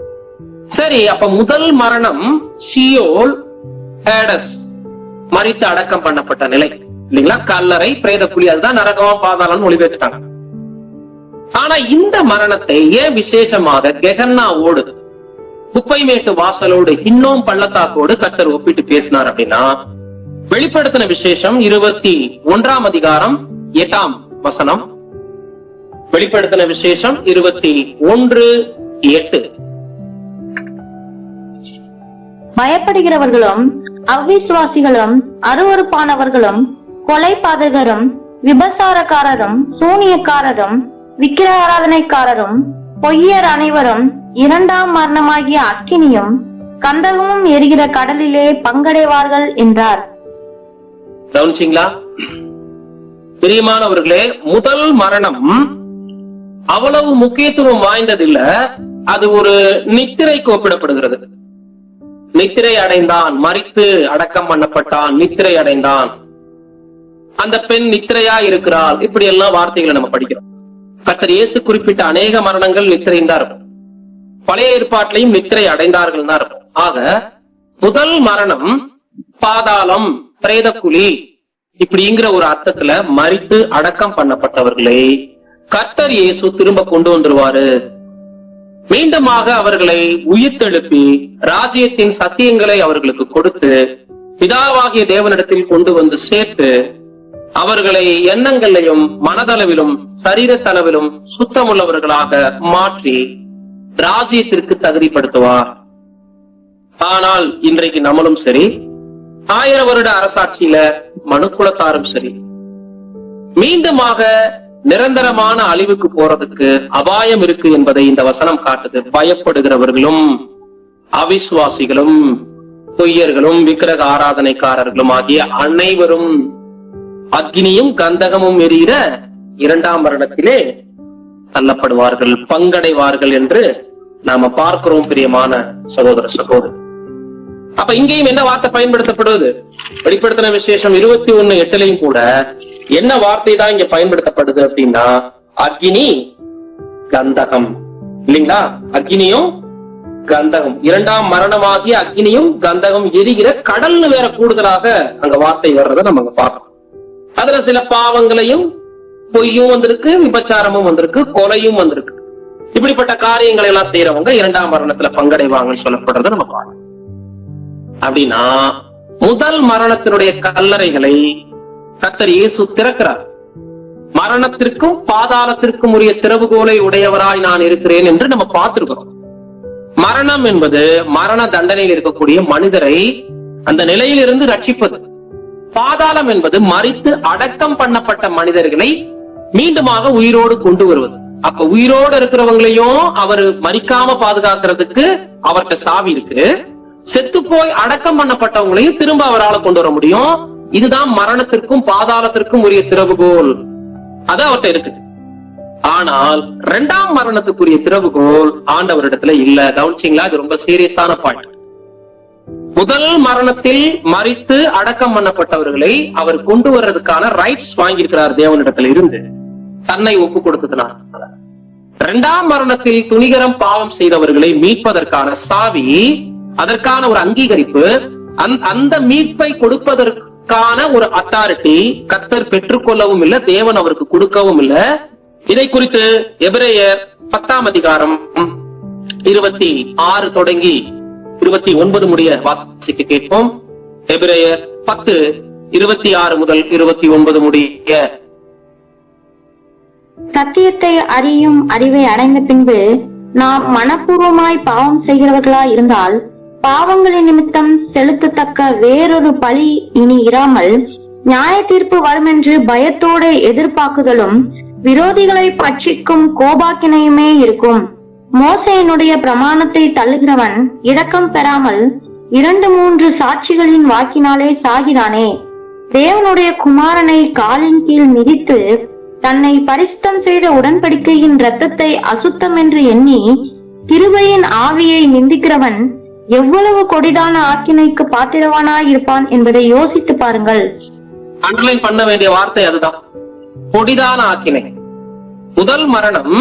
சரி, அப்ப முதல் மரணம் சியோல், ஹேடஸ், மரித்து அடக்கம் பண்ணப்பட்ட நிலை இல்லைங்களா? கல்லறை, பிரேத குழி, அதுதான் நரகம், பாதாளம் மொழிபெயர்த்தாங்க. ஆனா இந்த மரணத்தை ஏன் விசேஷமாக கெஹன்னாவோடு, குப்பை மேட்டு வாசலோடு, இன்னும் பள்ளத்தாக்கோடு கர்த்தர் ஒப்பிட்டு பேசினார் அப்படின்னா, வெளிப்படுத்தின விசேஷம் 21ஆம் அதிகாரம் 8ஆம் வசனம். வெளிப்படுத்தின விசேஷம் 21:8. பயப்படுகிறவர்களும் அவ்விசுவாசிகளும் அருவருப்பானவர்களும் கொலைபாதகரும் விபசாரக்காரரும் சூனியக்காரரும் விக்கிர ஆராதனைக்காரரும் பொய்யர் அனைவரும் 2ஆம் மரணமாகிய அக்கினியும் கந்தகமும் எரிகிற கடலிலே பங்கடைவார்கள் என்றார். கவனிச்சீங்களா? பிரியமானவர்களே, முதல் மரணம் அவ்வளவு முக்கியத்துவம் வாய்ந்ததில்ல. அது ஒரு நித்திரைக்கு ஒப்பிடப்படுகிறது. நித்திரை அடைந்தான், மரித்து அடக்கம் பண்ணப்பட்டான், நித்திரை அடைந்தான், அந்த பெண் நித்திரையா இருக்கிறாள், இப்படி எல்லாம் வார்த்தைகளை நம்ம படிக்கிறோம். கர்த்தர் இயேசு குறிப்பிட்ட அநேக மரணங்கள் நித்திரையும் தான் இருக்கும். பழைய ஏற்பாட்டிலையும் நித்திரை அடைந்தார்கள் தான் இருக்கும். ஆக முதல் மரணம் பாதாளம், பிரேதக்குழி இப்படிங்கிற ஒரு அர்த்தத்துல மரித்து அடக்கம் பண்ணப்பட்டவர்களை கர்த்தர் இயேசு திரும்ப கொண்டு வந்துருவாரு. மீண்டுமாக அவர்களை உயிர்த்தெழுப்பி ராஜ்யத்தின் சத்தியங்களை அவர்களுக்கு கொடுத்து பிதாவாகிய தேவனிடத்தில் கொண்டு வந்து சேர்த்து அவர்களை எண்ணங்களிலும் மனதளவிலும் சரீரத்தளவிலும் சுத்தமுள்ளவர்களாக மாற்றி ராஜ்யத்திற்கு தகுதிப்படுத்துவார். ஆனால் இன்றைக்கு நம்மளும் சரி, 1000 வருட அரசாட்சியில மனுக்குலத்தாரும் சரி, மீண்டுமாக நிரந்தரமான அழிவுக்கு போறதுக்கு அபாயம் இருக்கு என்பதை இந்த வசனம் காட்டுது. பயப்படுகிறவர்களும் அவிசுவாசிகளும் பொய்யர்களும் விக்கிரக ஆராதனைக்காரர்களும் ஆகிய அனைவரும் அக்னியும் கந்தகமும் எரிகிற 2ஆம் மரணத்திலே தள்ளப்படுவார்கள், பங்கடைவார்கள் என்று நாம பார்க்கிறோம். பிரியமான சகோதர சகோதரி, அப்ப இங்கேயும் என்ன வார்த்தை பயன்படுத்தப்படுவது? வெளிப்படுத்தின விசேஷம் 21:8 கூட என்ன வார்த்தை தான் இங்க பயன்படுத்தப்படுது அப்படின்னா, அக்னி கந்தகம் இல்லைங்களா? அக்னியும் கந்தகம், 2ஆம் மரணமாகிய அக்னியும் கந்தகம் எரிகிற கடல்னு வேற கூடுதலாக அங்க வார்த்தை வர்றதை நம்ம பார்க்கணும். அதுல சில பாவங்களையும், பொய்யும் வந்திருக்கு, விபச்சாரமும் வந்திருக்கு, கொலையும் வந்திருக்கு. இப்படிப்பட்ட காரியங்களை எல்லாம் செய்யறவங்க 2ஆம் மரணத்துல பங்கடைவாங்கன்னு சொல்லப்படுறத நம்ம பார்க்கணும். அப்படின்னா முதல் மரணத்தினுடைய கல்லறைகளை கர்த்தர் இயேசு திறக்கிறார். மரணத்திற்கும் பாதாளத்திற்கும் உரிய திறவுகோலை உடையவராய் நான் இருக்கிறேன் என்று நம்ம பார்த்திருக்கிறோம். மரணம் என்பது மரண தண்டனையில் இருக்கக்கூடிய மனிதரை அந்த நிலையிலிருந்து ரட்சிப்பது. பாதாளம் என்பது மரித்து அடக்கம் பண்ணப்பட்ட மனிதர்களை மீண்டுமாக உயிரோடு கொண்டு வருவது. அப்ப உயிரோடு இருக்கிறவங்களையும் அவர் மரிக்காம பாதுகாக்கிறதுக்கு அவர்கிட்ட சாவி இருக்கு. செத்து போய் அடக்கம் பண்ணப்பட்டவங்களையும் திரும்ப அவரால் கொண்டு வர முடியும். இதுதான் மரணத்திற்கும் பாதாளத்திற்கும் உரிய திறவுகோல். அது அவர்கிட்ட இருக்கு. ஆனால் இரண்டாம் மரணத்துக்குரிய திறவுகோல் ஆண்டவரிடத்துல இல்ல. கவனிச்சீங்களா? இது ரொம்ப சீரியஸான பாயிண்ட். முதல் மரணத்தில் மரித்து அடக்கம் பண்ணப்பட்டவர்களை அவர் கொண்டு வர்றதுக்கான ரைட்ஸ் வாங்கியிருக்கிறார் தேவனிடத்துல இருந்து, தன்னை ஒப்பு கொடுத்ததுனால. இரண்டாம் மரணத்தில் துணிகரம் பாவம் செய்தவர்களை மீட்பதற்கான சாவி, அதற்கான ஒரு அங்கீகரிப்பு, அந்த மீட்பை கொடுப்பதற்கான ஒரு அத்தாரிட்டி கர்த்தர் பெற்றுக்கொள்ளவும் இல்லை, தேவன் அவருக்கு கொடுக்கவும் இல்லை. இதை குறித்து எபிரேயர் 10ஆம் அதிகாரம் 26 தொடங்கி 29 முடிய வாசிக்க கேட்போம். எபிரேயர் 10:26 முதல் 29 முடிய. சத்தியத்தை அறியும் அறிவை அடைந்த பின்பு நாம் மனப்பூர்வமாய் பாவம் செய்கிறவர்களாய் இருந்தால் பாவங்களின் நிமித்தம் செலுத்தத்தக்க வேறொரு பழி இனி இராமல் நியாய தீர்ப்பு வரும் என்று பயத்தோடு எதிர்பார்க்குதலும் விரோதிகளை பட்சிக்கும் கோபாக்கினையுமே இருக்கும். மோசேயினுடைய பிரமாணத்தை தள்ளுகிறவன் இரக்கம் பெறாமல் 2-3 சாட்சிகளின் வாக்கினாலே சாகிறானே. தேவனுடைய குமாரனை காலின் கீழ் மிதித்து தன்னை பரிசுத்தம் செய்த உடன்படிக்கையின் இரத்தத்தை அசுத்தம் என்று எண்ணி கிருபையின் ஆவியை நிந்திக்கிறவன் எவ்வளவு கொடிதான ஆக்கினைக்கு பாத்திரவானாய் இருப்பான் என்பதை யோசித்து பாருங்கள். அண்டர்லைன் பண்ண வேண்டிய வார்த்தை அதுதான், கொடிதான ஆக்கினை. முதல் மரணம்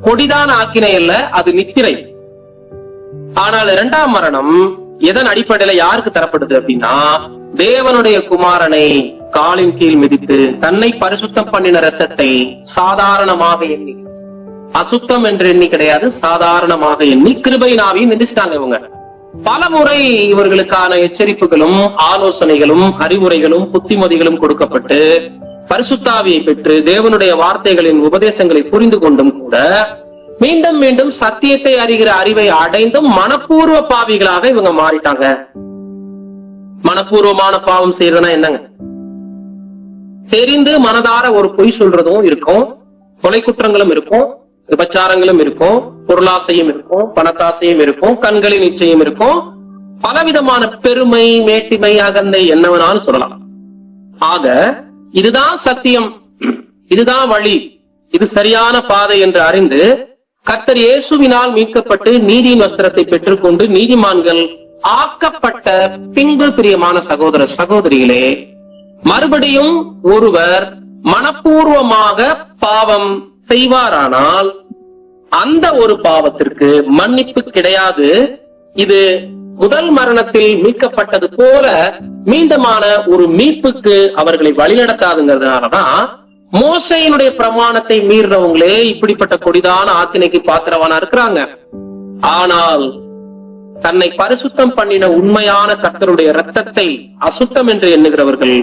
கொடிதான ஆக்கினை அல்ல, அது நித்திரை. ஆனால் இரண்டாம் மரணம் எதன் அடிப்படையில யாருக்கு தரப்படுது அப்படின்னா, தேவனுடைய குமாரனை காலின் கீழ் மிதித்து தன்னை பரிசுத்தம் பண்ணின ரத்தத்தை சாதாரணமாக எண்ணி, அசுத்தம் என்று எண்ணி கிடையாது, சாதாரணமாக எண்ணி கிருபையின் ஆவியை நிந்திச்சிட்டாங்க. இவங்க பல முறை இவர்களுக்கான எச்சரிப்புகளும் ஆலோசனைகளும் அறிவுரைகளும் புத்திமதிகளும் கொடுக்கப்பட்டு பரிசுத்தாவியை பெற்று தேவனுடைய வார்த்தைகளின் உபதேசங்களை புரிந்து கொண்டும் கூட மீண்டும் மீண்டும் சத்தியத்தை அறிகிற அறிவை அடைந்தும் மனப்பூர்வ பாவிகளாக இவங்க மாறிட்டாங்க. மனப்பூர்வமான பாவம் செய்யறதுனா என்னங்க? தெரிந்து மனதார ஒரு பொய் சொல்றதும் இருக்கும், கொலை குற்றங்களும் இருக்கும், விபச்சாரங்களும் இருக்கும், பொருளாசையும் இருக்கும், பணத்தாசையும் இருக்கும், கண்களின் இச்சையும் இருக்கும், பலவிதமான பெருமை, மேட்டிமை, அகந்தை என்னவனாலும் சொல்லலாம். ஆக இதுதான் சத்தியம், இதுதான் வழி, இது சரியான பாதை என்று அறிந்து கர்த்தர் இயேசுவினால் மீட்கப்பட்டு நீதியின் வஸ்திரத்தை பெற்றுக்கொண்டு நீதிமான்கள் ஆக்கப்பட்ட பின்பு, பிரியமான சகோதர சகோதரிகளே, மறுபடியும் ஒருவர் மனப்பூர்வமாக பாவம் செய்வாரானால் அந்த ஒரு பாவத்திற்கு மன்னிப்பு கிடையாது. இது முதல் மரணத்தில் மீட்கப்பட்டது போல மீண்டுமான ஒரு மீட்புக்கு அவர்களை வழிநடத்தாதுங்கிறதுனாலதான் மோசேயினுடைய பிரமாணத்தை மீறினவங்களே இப்படிப்பட்ட கொடிதான ஆக்கினைக்கு பாத்திரவானா இருக்கிறாங்க. ஆனால் தன்னை பரிசுத்தம் பண்ணின உண்மையான கர்த்தருடைய இரத்தத்தை அசுத்தம் என்று எண்ணுகிறவர்கள்,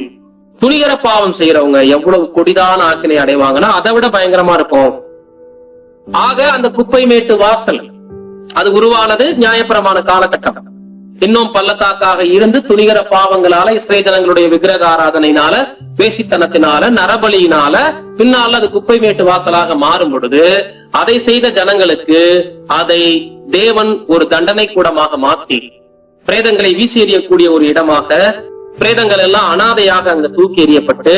துணிகர பாவம் செய்யறவங்க எவ்வளவு கொடிதான ஆக்கினை அடைவாங்கன்னா அதை விட பயங்கரமா இருக்கும். ஆக அந்த குப்பை மேட்டு வாசல் அது உருவானது நியாயப்பிரமாண காலகட்டம். இன்னும் பள்ளத்தாக்காக இருந்து துணிகர பாவங்களால, இஸ்ரேல் ஜனங்களுடைய விக்கிரக ஆராதனையினால, வேசித்தனத்தினால, நரபலியினால பின்னால் அது குப்பை மேட்டு வாசலாக மாறும் பொழுது அதை செய்த ஜனங்களுக்கு அதை தேவன் ஒரு தண்டனை கூடமாக மாற்றி பிரேதங்களை வீசி எறியக்கூடிய ஒரு இடமாக, பிரேதங்கள் எல்லாம் அனாதையாக அங்க தூக்கி எறியப்பட்டு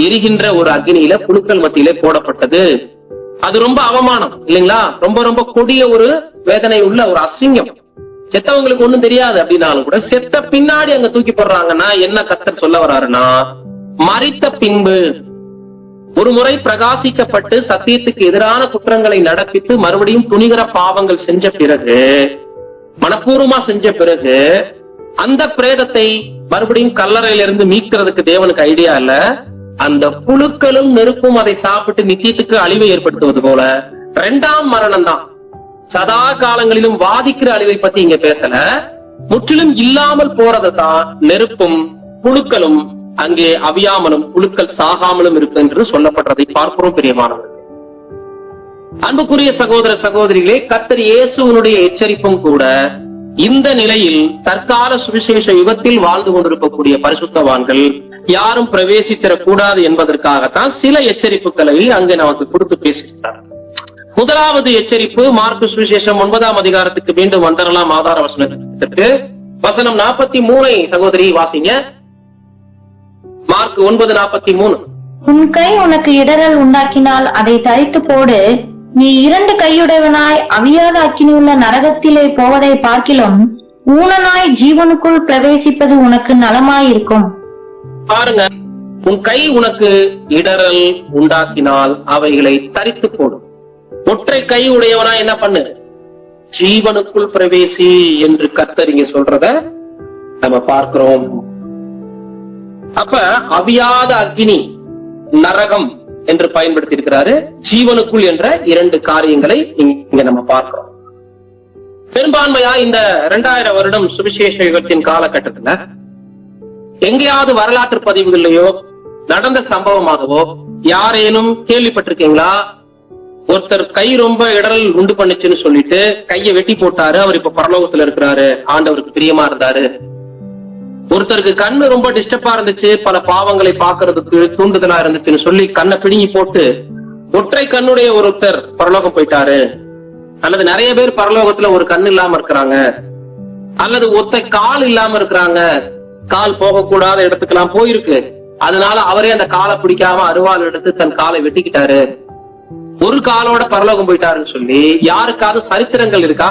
எரிகின்ற ஒரு அக்னியில புழுக்கள் மத்தியிலே போடப்பட்டது. அது ரொம்ப அவமானம் இல்லைங்களா? ரொம்ப ரொம்ப கொடிய ஒரு வேதனை உள்ள ஒரு அசிங்கம். செத்தவங்களுக்கு ஒண்ணும் தெரியாது அப்படின்னாலும் கூட செத்த பின்னாடி அங்க தூக்கி போடுறாங்கன்னா என்ன கர்த்தர் சொல்ல வர்றாருன்னா, மரித்த பின்பு ஒரு முறை பிரகாசிக்கப்பட்டு சத்தியத்துக்கு எதிரான குற்றங்களை நடப்பித்து மறுபடியும் துணிகர பாவங்கள் செஞ்ச பிறகு, மனப்பூர்வமா செஞ்ச பிறகு அந்த பிரேதத்தை மறுபடியும் கல்லறையிலிருந்து மீட்கிறதுக்கு தேவனுக்கு ஐடியா இல்ல. அந்த புழுக்களும் நெருப்பும் அதை சாப்பிட்டு நித்தியத்துக்கு அழிவை ஏற்படுத்துவது போல இரண்டாம் மரணம் தான். சதா காலங்களிலும் வாதிக்கிற அழிவை பத்தி இங்க பேசல, முற்றிலும் இல்லாமல் போறதான் நெருப்பும் புழுக்களும் அங்கே அவியாமலும் புழுக்கள் சாகாமலும் இருக்கு என்று சொல்லப்படுறதை பார்க்கிறோம். பிரியமானவர்கள், அன்புக்குரிய சகோதர சகோதரிகளே, கர்த்தர் இயேசுவினுடைய எச்சரிப்பும் கூட இந்த நிலையில் தற்கால சுவிசேஷ யுகத்தில் வாழ்ந்து கொண்டிருக்கக்கூடிய பரிசுத்தவான்கள் யாரும் பிரவேசித்திடக் கூடாது என்பதற்காகத்தான் சில எச்சரிப்புகளை அங்கே நமக்கு கொடுத்து பேசுகிறார். முதலாவது எச்சரிப்பு மார்க்கு சுவிசேஷம் 9ஆம் அதிகாரத்துக்கு மீண்டும் வந்துடலாம். ஆதார வசனத்திற்கு வசனம் 43 சகோதரி வாசிங்க. மார்க் 9:43. உன் கை உனக்கு இடரல் உண்டாக்கினால் அதை தரித்து போடு. நீ 2 கையுடையவனாய் அவியாத அக்கினியுள்ள நரகத்திலே போவதை பார்க்கிலும் ஊனனாய் ஜீவனுக்குள் பிரவேசிப்பது உனக்கு நலமாயிருக்கும். பாருங்க, உன் கை உனக்கு இடரல் உண்டாக்கினால் அவைகளை தரித்து போடும். ஒற்றை கை உடையவனா என்ன பண்ணு? ஜீவனுக்குள் பிரவேசி என்று கர்த்தர் இங்க சொல்றத நம்ம பார்க்கிறோம். அப்ப அவியாத அக்னி, நரகம் என்று பயன்படுத்தி இருக்கிறாரு. ஜீவனுக்குள் என்ற 2 காரியங்களை இங்க நம்ம பார்க்கிறோம். பெரும்பான்மையா இந்த 2000 வருடம் சுவிசேஷ யுகத்தின் காலகட்டத்துல எங்கேயாவது வரலாற்று பதிவுகள்லயோ நடந்த சம்பவமாகவோ யாரேனும் கேள்விப்பட்டிருக்கீங்களா? ஒருத்தர் கை ரொம்ப இடரல் உண்டு பண்ணுச்சுன்னு சொல்லிட்டு கையை வெட்டி போட்டாரு, அவர் இப்ப பரலோகத்துல இருக்கிறாரு, ஆண்டவருக்கு பிரியமா இருந்தாரு. ஒருத்தருக்கு கண்ணு ரொம்ப டிஸ்டர்பா இருந்துச்சு, பல பாவங்களை பாக்குறதுக்கு தூண்டுதலா இருந்துச்சுன்னு சொல்லி கண்ணை பிடுங்கி போட்டு ஒற்றை கண்ணுடைய ஒருத்தர் பரலோகம் போயிட்டாரு. அல்லது நிறைய பேர் பரலோகத்துல ஒரு கண்ணு இல்லாம இருக்கிறாங்க, அல்லது ஒத்த கால் இல்லாம இருக்கிறாங்க, கால் போகக்கூடாத இடத்துக்கெல்லாம் போயிருக்கு, அதனால அவரே அந்த காலை பிடிக்காம அருவாள் எடுத்து தன் காலை வெட்டிக்கிட்டாரு, ஒரு காலோட பரலோகம் போயிட்டாருன்னு சொல்லி யாருக்காவது சரித்திரங்கள் இருக்கா?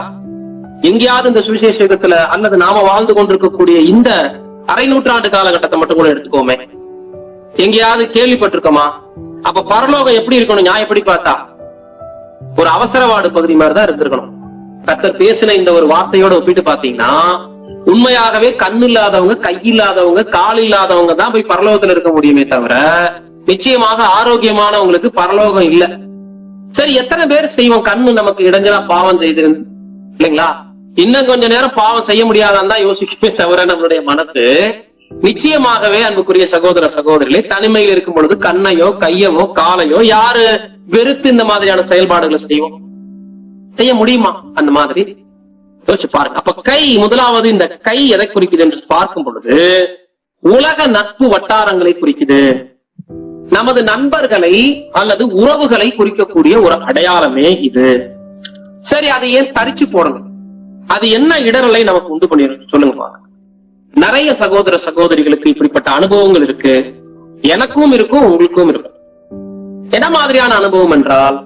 எங்கேயாவது இந்த சுவிசேஷ யுகத்துல அல்லது நாம வாழ்ந்து கொண்டிருக்கக்கூடிய இந்த அரை நூற்றாண்டு காலகட்டத்தை மட்டும் கூட எடுத்துக்கோமே, எங்கேயாவது கேள்விப்பட்டிருக்கோமா? அப்ப பரலோகம் எப்படி இருக்கணும்? நியாயப்படி பார்த்தா ஒரு அவசரவாடு பகுதி மாதிரிதான் இருந்திருக்கணும். கர்த்தர் பேசின இந்த ஒரு வார்த்தையோட ஒப்பிட்டு பாத்தீங்கன்னா, உண்மையாகவே கண்ணு இல்லாதவங்க, கை இல்லாதவங்க, கால் இல்லாதவங்க தான் போய் பரலோகத்துல இருக்க முடியுமே தவிர நிச்சயமாக ஆரோக்கியமானவங்களுக்கு பரலோகம் இல்ல. சரி, எத்தனை பேர் செய்வோம் கண்ணு நமக்கு இடைஞ்சலா பாவம் செய்திருந்து இல்லைங்களா? இன்னும் கொஞ்ச நேரம் பாவம் செய்ய முடியாதான் தான் யோசிக்கவே தவிர நம்மளுடைய மனசு நிச்சயமாகவே அன்புக்குரிய சகோதர சகோதரிகளே, தனிமையில் இருக்கும் பொழுது கண்ணையோ கையவோ காலையோ யாரு வெறுத்து இந்த மாதிரியான செயல்பாடுகளை செய்வோம்? செய்ய முடியுமா? அந்த மாதிரி யோசிச்சு பாருங்க. அப்ப கை, முதலாவது இந்த கை எதை குறிக்குது என்று பார்க்கும் பொழுது உலக நட்பு வட்டாரங்களை குறிக்குது. நமது நண்பர்களை அல்லது உறவுகளை குறிக்கக்கூடிய ஒரு அடையாளமே இது. சரி, அதை ஏன் தரிச்சு போடணும்? அது என்ன இடரலை நமக்கு உண்டு பண்ணிடும் சொல்லுங்க பாருங்க. நிறைய சகோதர சகோதரிகளுக்கு இப்படிப்பட்ட அனுபவங்கள் இருக்கு, எனக்கும் இருக்கும், உங்களுக்கும் இருக்கும். என்ன மாதிரியான அனுபவம் என்றால்,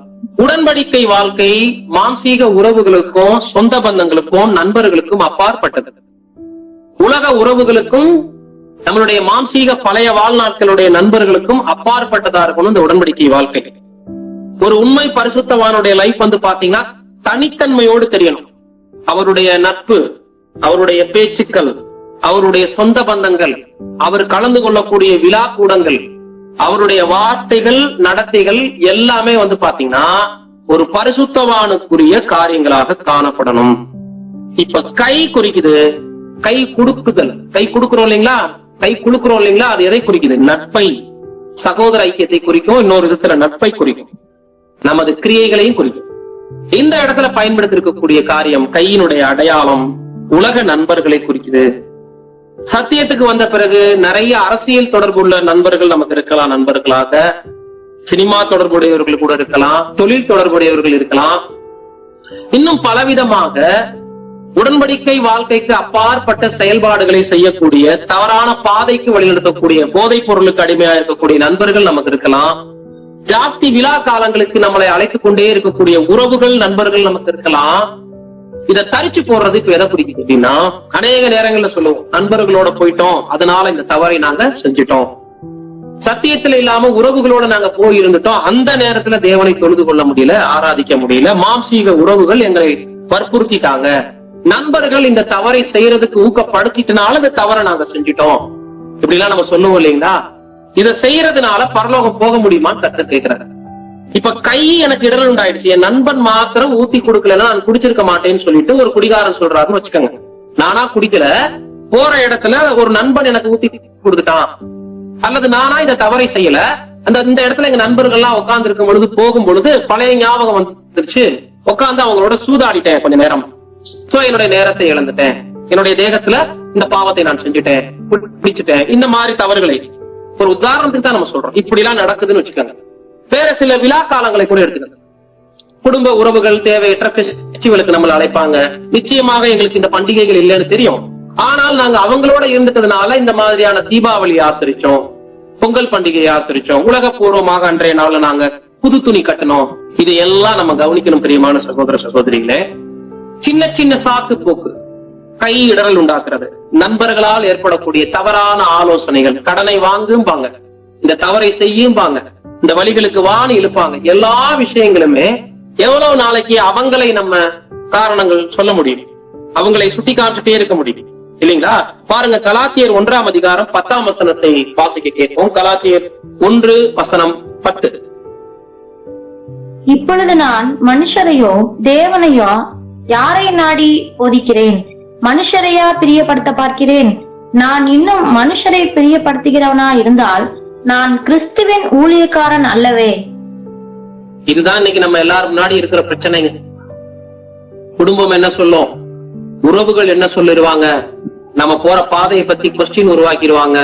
உடன்படிக்கை வாழ்க்கை மாம்சீக உறவுகளுக்கும் சொந்த பந்தங்களுக்கும் நண்பர்களுக்கும் அப்பாற்பட்டது. உலக உறவுகளுக்கும் நம்மளுடைய மாம்சீக பழைய வாழ்நாட்களுடைய நண்பர்களுக்கும் அப்பாற்பட்டதா இருக்கணும் இந்த உடன்படிக்கை வாழ்க்கை. ஒரு உண்மை பரிசுத்தவானுடைய லைஃப் பாத்தீங்கன்னா தனித்தன்மையோடு தெரியணும். அவருடைய நட்பு, அவருடைய பேச்சுக்கள், அவருடைய சொந்த பந்தங்கள், அவர் கலந்து கொள்ளக்கூடிய விழா கூடங்கள், அவருடைய வார்த்தைகள், நடத்தைகள் எல்லாமே பாத்தீங்கன்னா ஒரு பரிசுத்தவானுக்குரிய காரியங்களாக காணப்படணும். இப்ப கை குறிக்குது, கை குடுக்குதல், கை குடுக்கிறோம் இல்லைங்களா, கை குடுக்கிறோம் இல்லைங்களா, அது எதை குறிக்குது? நட்பை, சகோதர ஐக்கியத்தை குறிக்கும், இன்னொரு விதத்துல நட்பை குறிக்கும், நமது கிரியைகளையும் குறிக்கும். இந்த இடத்துல பயன்படுத்தி இருக்கக்கூடிய காரியம், கையினுடைய அடையாளம் உலக நண்பர்களை குறிக்குது. சத்தியத்துக்கு வந்த பிறகு நிறைய அரசியல் தொடர்புள்ள நண்பர்கள் நமக்கு இருக்கலாம், நண்பர்களாக சினிமா தொடர்புடையவர்கள் கூட இருக்கலாம், தொழில் தொடர்புடையவர்கள் இருக்கலாம், இன்னும் பலவிதமாக உடன்படிக்கை வாழ்க்கைக்கு அப்பாற்பட்ட செயல்பாடுகளை செய்யக்கூடிய, தவறான பாதைக்கு வழிநடத்தக்கூடிய, போதைப் பொருளுக்கு அடிமையா இருக்கக்கூடிய நண்பர்கள் நமக்கு இருக்கலாம். ஜாஸ்தி விழா காலங்களுக்கு நம்மளை அழைத்துக் கொண்டே இருக்கக்கூடிய உறவுகள், நண்பர்கள் நமக்கு இருக்கலாம். இதை தரிச்சு போடுறது இப்ப எதை குறிக்குது அப்படின்னா, அநேக நேரங்கள்ல சொல்லுவோம், நண்பர்களோட போயிட்டோம், அதனால இந்த தவறை நாங்க செஞ்சுட்டோம். சத்தியத்துல இல்லாம உறவுகளோட நாங்க போய் இருந்துட்டோம், அந்த நேரத்துல தேவனை தொழுது கொள்ள முடியல, ஆராதிக்க முடியல, மாம்சீக உறவுகள் எங்களை வற்புறுத்திட்டாங்க, நண்பர்கள் இந்த தவறை செய்யறதுக்கு ஊக்கப்படுத்திட்டனால இந்த தவறை நாங்க செஞ்சுட்டோம், இப்படி எல்லாம் நம்ம சொல்லுவோம் இல்லைங்களா? இதை செய்யறதுனால பரலோகம் போக முடியுமான்னு கர்த்தர் கேட்கிறாரு. இப்ப கை எனக்கு இடரல் உண்டாயிடுச்சு, என் நண்பன் மாத்திரம் ஊத்தி கொடுக்கலன்னா நான் குடிச்சிருக்க மாட்டேன்னு சொல்லிட்டு ஒரு குடிகாரன் சொல்றாருன்னு வச்சுக்கோங்க. நானா குடிக்கல, போற இடத்துல ஒரு நண்பன் எனக்கு ஊத்தி கொடுத்துட்டான், அல்லது நானா இந்த தவறை செய்யல, இந்த இடத்துல எங்க நண்பர்கள் எல்லாம் உட்கார்ந்து இருக்கும் பொழுது போகும் பொழுது பழைய ஞாபகம் வந்துருச்சு, உட்கார்ந்து அவங்களோட சூதாடிட்டேன் கொஞ்ச நேரம், சோ என்னுடைய நேரத்தை இழந்துட்டேன், என்னுடைய தேகத்துல இந்த பாவத்தை நான் செஞ்சுட்டேன், பிடிச்சிட்டேன், இந்த மாதிரி தவறுகளை ஒரு உதாரணத்துக்கு தான் நம்ம சொல்றோம். இப்படி எல்லாம் நடக்குதுன்னு வச்சுக்கோங்க. வேற சில விழா காலங்களை கூட எடுத்துக்கோங்க. குடும்ப உறவுகள் தேவையற்ற ஃபெஸ்டிவலுக்கு நம்மளை அழைப்பாங்க. நிச்சயமாக எங்களுக்கு இந்த பண்டிகைகள் இல்லைன்னு தெரியும். ஆனால் நாங்க அவங்களோட இருந்துட்டதுனால இந்த மாதிரியான தீபாவளி ஆசரிச்சோம், பொங்கல் பண்டிகையை ஆசரிச்சோம், உலகப்பூர்வமாக அன்றைய நாள்ல நாங்க புது துணி கட்டணும். இது எல்லாம் நம்ம கவனிக்கணும் பிரியமான சகோதர சகோதரிகளே. சின்ன சின்ன சாக்கு போக்கு, கை இடரல் உண்டாக்குறது, நண்பர்களால் ஏற்படக்கூடிய தவறான ஆலோசனைகள், கடனை வாங்கும்பாங்க, இந்த தவறை செய்யும்பாங்க, இந்த வழிகளுக்கு வாணி இழுப்பாங்க. எல்லா விஷயங்களுமே எவ்வளவு நாளைக்கு அவங்களை நம்ம காரணங்கள் சொல்ல முடியும், அவங்களை சுட்டி காட்டுட்டே இருக்க முடியும் இல்லைங்களா? பாருங்க, கலாத்தியர் 1ஆம் அதிகாரம் 10ஆம் வசனத்தை வாசிக்க கேட்போம். கலாத்தியர் 1:10. இப்பொழுது நான் மனுஷரையோ தேவனையோ யாரை நாடி போதிக்கிறேன்? மனுஷரையா பிரியப்படுத்த பார்க்கிறேன்? நான் இன்னும் மனுஷரை பிரியப்படுத்துகிறவனா இருந்தால் நான் கிறிஸ்துவின் ஊழியக்காரன் அல்லவே. இதுதான் இன்னைக்கு நம்ம எல்லாரும் முன்னாடி இருக்கிற பிரச்சனைங்க. குடும்பம் என்ன சொல்லும், உறவுகள் என்ன சொல்லிடுவாங்க, நம்ம போற பாதையை பத்தி கொஸ்டின் உருவாக்கிடுவாங்க,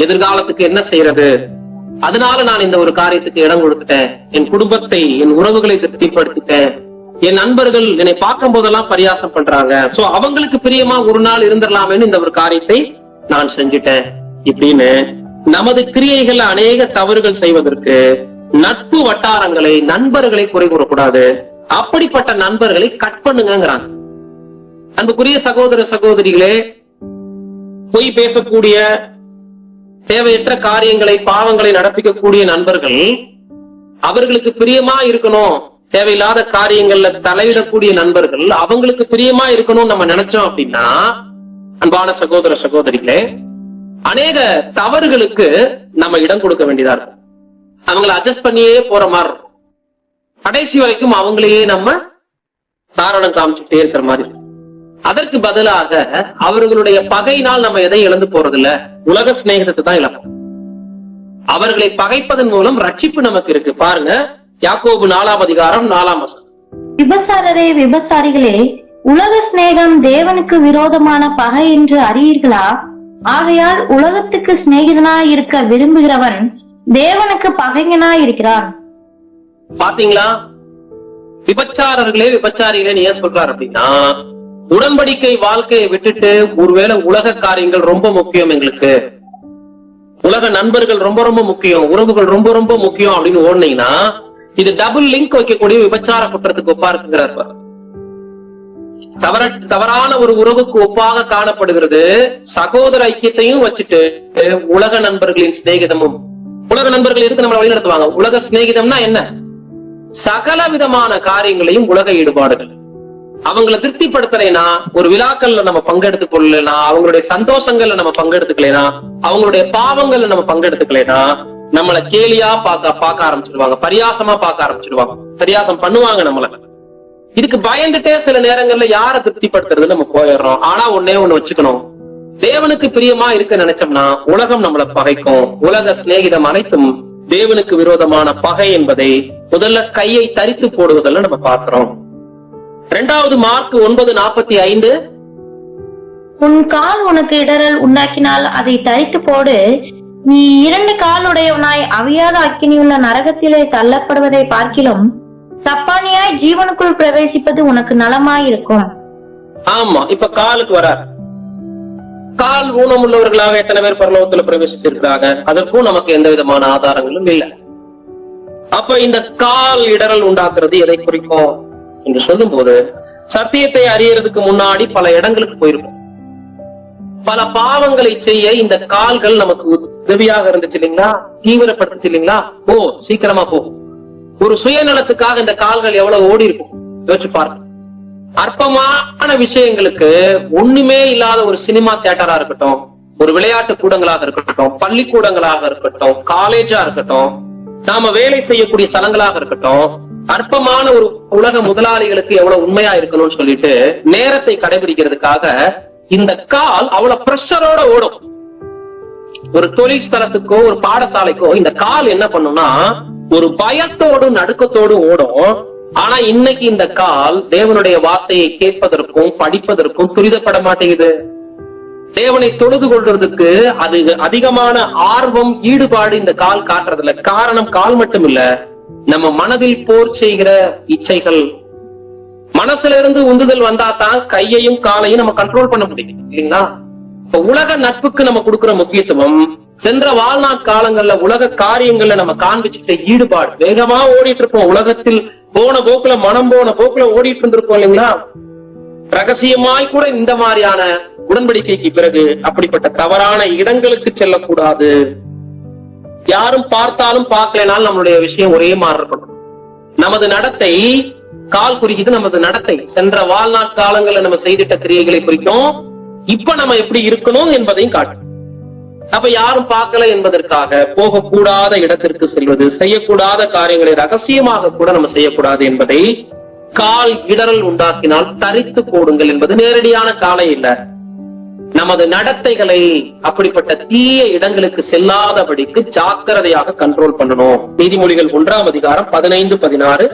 எதிர்காலத்துக்கு என்ன செய்யறது. அதனால நான் இந்த ஒரு காரியத்துக்கு இடம் கொடுத்துட்டேன், என் குடும்பத்தை என் உறவுகளை திருப்திப்படுத்திட்டேன், என் நண்பர்கள் என்னை பார்க்கும் போதெல்லாம் பரியாசம் பண்றாங்க, சோ அவங்களுக்கு பிரியமா ஒரு நாள் இருந்துடலாமேன்னு இந்த ஒரு காரியத்தை நான் செஞ்சுட்டேன் இப்படின்னு நமது கிரியைகள் அநேக தவறுகள் செய்வதற்கு நட்பு வட்டாரங்களை, நண்பர்களை குறை கூறக்கூடாது. அப்படிப்பட்ட நண்பர்களை கட் பண்ணுங்கிறாங்க. அன்புக்குரிய சகோதர சகோதரிகளே, பொய் பேசக்கூடிய, தேவையற்ற காரியங்களை, பாவங்களை நடப்பிக்கக்கூடிய நண்பர்கள், அவர்களுக்கு பிரியமா இருக்கணும், தேவையில்லாத காரியங்கள்ல தலையிடக்கூடிய நண்பர்கள் அவங்களுக்கு பிரியமா இருக்கணும்னு நம்ம நினைச்சோம் அப்படின்னா, அன்பான சகோதர சகோதரிகளே, அநேக தவறுகளுக்கு நம்ம இடம் கொடுக்க வேண்டியதா இருக்கும். அவங்களை அட்ஜஸ்ட் பண்ணியே போற மாதிரி இருக்கும். கடைசி வரைக்கும் அவங்களையே நம்ம காரணம் காமிச்சுட்டே இருக்கிற மாதிரி. அதற்கு பதிலாக அவர்களுடைய பகையினால் நம்ம எதை இழந்து போறது இல்ல, உலக சிநேகத்தை தான் இழப்போம். அவர்களை பகைப்பதன் மூலம் ரட்சிப்பு நமக்கு இருக்கு. பாருங்க, யாக்கோபு 4ஆம் அதிகாரம் 4ஆம் வசனம். விபசாரரே, விபசாரிகளே, உலக சிநேகம் தேவனுக்கு விரோதமான பகை என்று அறியீர்களா? ஆகையால் உலகத்துக்கு சிநேகிதனாய் இருக்க விரும்புகிறவன் தேவனுக்கு பகைஞனாய் இருக்கிறான். பாத்தீங்களா, விபச்சாரர்களே விபச்சாரிகளே ஏன் சொல்றாரு அப்படின்னா, உடன்படிக்கை வாழ்க்கையை விட்டுட்டு ஒருவேளை உலக காரியங்கள் ரொம்ப முக்கியம், எங்களுக்கு உலக நண்பர்கள் ரொம்ப ரொம்ப முக்கியம், உறவுகள் ரொம்ப ரொம்ப முக்கியம் அப்படின்னு ஓடுனீங்கன்னா இது டபுள் லிங்க் வைக்கக்கூடிய விபச்சார குற்றத்துக்கு ஒப்பா இருக்குங்கிறார். தவறான ஒரு உறவுக்கு ஒப்பாக காணப்படுகிறது. சகோதர ஐக்கியத்தையும் வச்சுட்டு உலக நண்பர்களின் சிநேகிதமும். உலக நண்பர்கள் எதுக்கு நம்மளை வழிநடத்துவாங்க? உலக சிநேகிதம்னா என்ன? சகல விதமான காரியங்களையும் உலக ஈடுபாடுகள். அவங்களை திருப்திப்படுத்தலைனா, ஒரு விழாக்கள்ல நம்ம பங்கெடுத்துக் கொள்ளலைனா, அவங்களுடைய சந்தோஷங்கள்ல நம்ம பங்கெடுத்துக்கலைனா, அவங்களுடைய பாவங்கள்ல நம்ம பங்கெடுத்துக்கலைனா நம்மளை கேலியா பார்க்க ஆரம்பிச்சிருவாங்க, பரியாசமா பார்க்க ஆரம்பிச்சிருவாங்க, பரியாசம் பண்ணுவாங்க நம்மள. இதுக்கு பயந்துட்டே சில நேரங்கள்ல யாரை திருப்திப்படுத்துறது நம்ம போயிடுறோம். ஆனா ஒன்னே ஒண்ணு வச்சுக்கணும், தேவனுக்கு பிரியமா இருக்க நினைச்சோம்னா உலகம் நம்மளை பகைக்கும். உலக சிநேகிதம் அனைத்தும் தேவனுக்கு விரோதமான பகை என்பதை முதல்ல கையை தரித்து போடுவதில் நம்ம பார்க்கிறோம். 2வது மார்க் 9:45. உன் கால் உனக்கு இடரல் உண்டாக்கினால் அதை தரித்து போடு. நீ 2 காலுடையவனாய் அவியாத அக்கினியுள்ள நரகத்திலே தள்ளப்படுவதை பார்க்கிலும் சப்பானியாய் ஜீவனுக்குள் பிரவேசிப்பது உனக்கு நலமாயிருக்கும். ஆமா, இப்ப காலுக்கு வரார். கால் ஊனம் உள்ளவர்களாக எத்தனை பேர் பரலோகத்துல பிரவேசித்திருக்கிறாங்க? அதற்கும் நமக்கு எந்த விதமான ஆதாரங்களும் இல்லை. அப்ப இந்த கால் இடரல் உண்டாக்குறது எதை குறிக்கும் என்று சொல்லும் போது, சத்தியத்தை அறியறதுக்கு முன்னாடி பல இடங்களுக்கு போயிருக்கும், பல பாவங்களை செய்ய இந்த கால்கள் நமக்கு உதவியாக இருந்துச்சு இல்லைங்களா, தீவிரப்படுத்துச்சு இல்லைங்களா? போ, சீக்கிரமா போ. ஒரு சுயநலத்துக்காக இந்த கால்கள் எவ்வளவு ஓடி இருக்கும் யோசிச்சு பாருங்க. அற்பமான விஷயங்களுக்கு ஒண்ணுமே இல்லாத ஒரு சினிமா தியேட்டரா இருக்கட்டும், ஒரு விளையாட்டு கூடங்களாக இருக்கட்டும், பள்ளிக்கூடங்களாக இருக்கட்டும், காலேஜா இருக்கட்டும், நாம வேலை செய்யக்கூடிய ஸ்தலங்களாக இருக்கட்டும், அற்பமான ஒரு உலக முதலாளிகளுக்கு எவ்வளவு உண்மையா இருக்கணும்னு சொல்லிட்டு நேரத்தை கடைபிடிக்கிறதுக்காக இந்த கால் அவ்வளவு பிரஷரோட ஓடும். ஒரு தொழில் ஸ்தலத்துக்கோ ஒரு பாடசாலைக்கோ இந்த கால் என்ன பண்ணும்னா ஒரு பயத்தோடு நடுக்கத்தோடு ஓடும். ஆனா இன்னைக்கு இந்த கால் தேவனுடைய வார்த்தையை கேட்பதற்கும் படிப்பதற்கும் துரிதப்பட மாட்டேங்குது. தேவனை தொழுது கொள்றதுக்கு அது அதிகமான ஆர்வம், ஈடுபாடு இந்த கால் காட்டுறதில்ல. காரணம் கால் மட்டும் இல்ல, நம்ம மனதில் போர் செய்கிற இச்சைகள். மனசுல இருந்து உந்துதல் வந்தா தான் கையையும் காலையும் நம்ம கண்ட்ரோல் பண்ண முடியும் இல்லைங்களா? இப்ப உலக நட்புக்கு நம்ம கொடுக்கிற முக்கியத்துவம், சென்ற வாழ்நாள் காலங்கள்ல உலக காரியங்கள்ல நம்ம காண்பிச்சுட்ட ஈடுபாடு, வேகமா ஓடிட்டு இருப்போம். உலகத்தில் போன போக்குல, மனம் போன போக்குல ஓடிட்டு இருந்திருப்போம் இல்லைங்களா? ரகசியமாய் கூட இந்த மாதிரியான உடன்படிக்கைக்கு பிறகு அப்படிப்பட்ட தவறான இடங்களுக்கு செல்லக்கூடாது. யாரும் பார்த்தாலும் பார்க்கலனாலும் நம்மளுடைய விஷயம் ஒரே மாதிரி இருக்கணும். நமது நடத்தை, கால் குறிக்குது நமது நடத்தை, சென்ற வாழ்நாள் காலங்கள்ல நம்ம செய்திட்ட கிரியைகளை குறிக்கும். இப்ப நம்ம எப்படி இருக்கணும் என்பதையும் காட்டும். அப்ப யாரும் பார்க்கல என்பதற்காக போகக்கூடாத இடத்திற்கு செல்வது, செய்யக்கூடாத காரியங்களை ரகசியமாக கூட நம்ம செய்யக்கூடாது என்பதை, கால் இடறல் உண்டாக்கினால் தரித்து போடுங்கள் என்பது நேரடியான காலை இல்ல. நமது நடத்தைகளை அப்படிப்பட்ட தீய இடங்களுக்கு செல்லாதபடிக்கு ஜாக்கிரதையாக கண்ட்ரோல் பண்ணணும். நீதிமொழிகள் 1ஆம் அதிகாரம் 15, 16.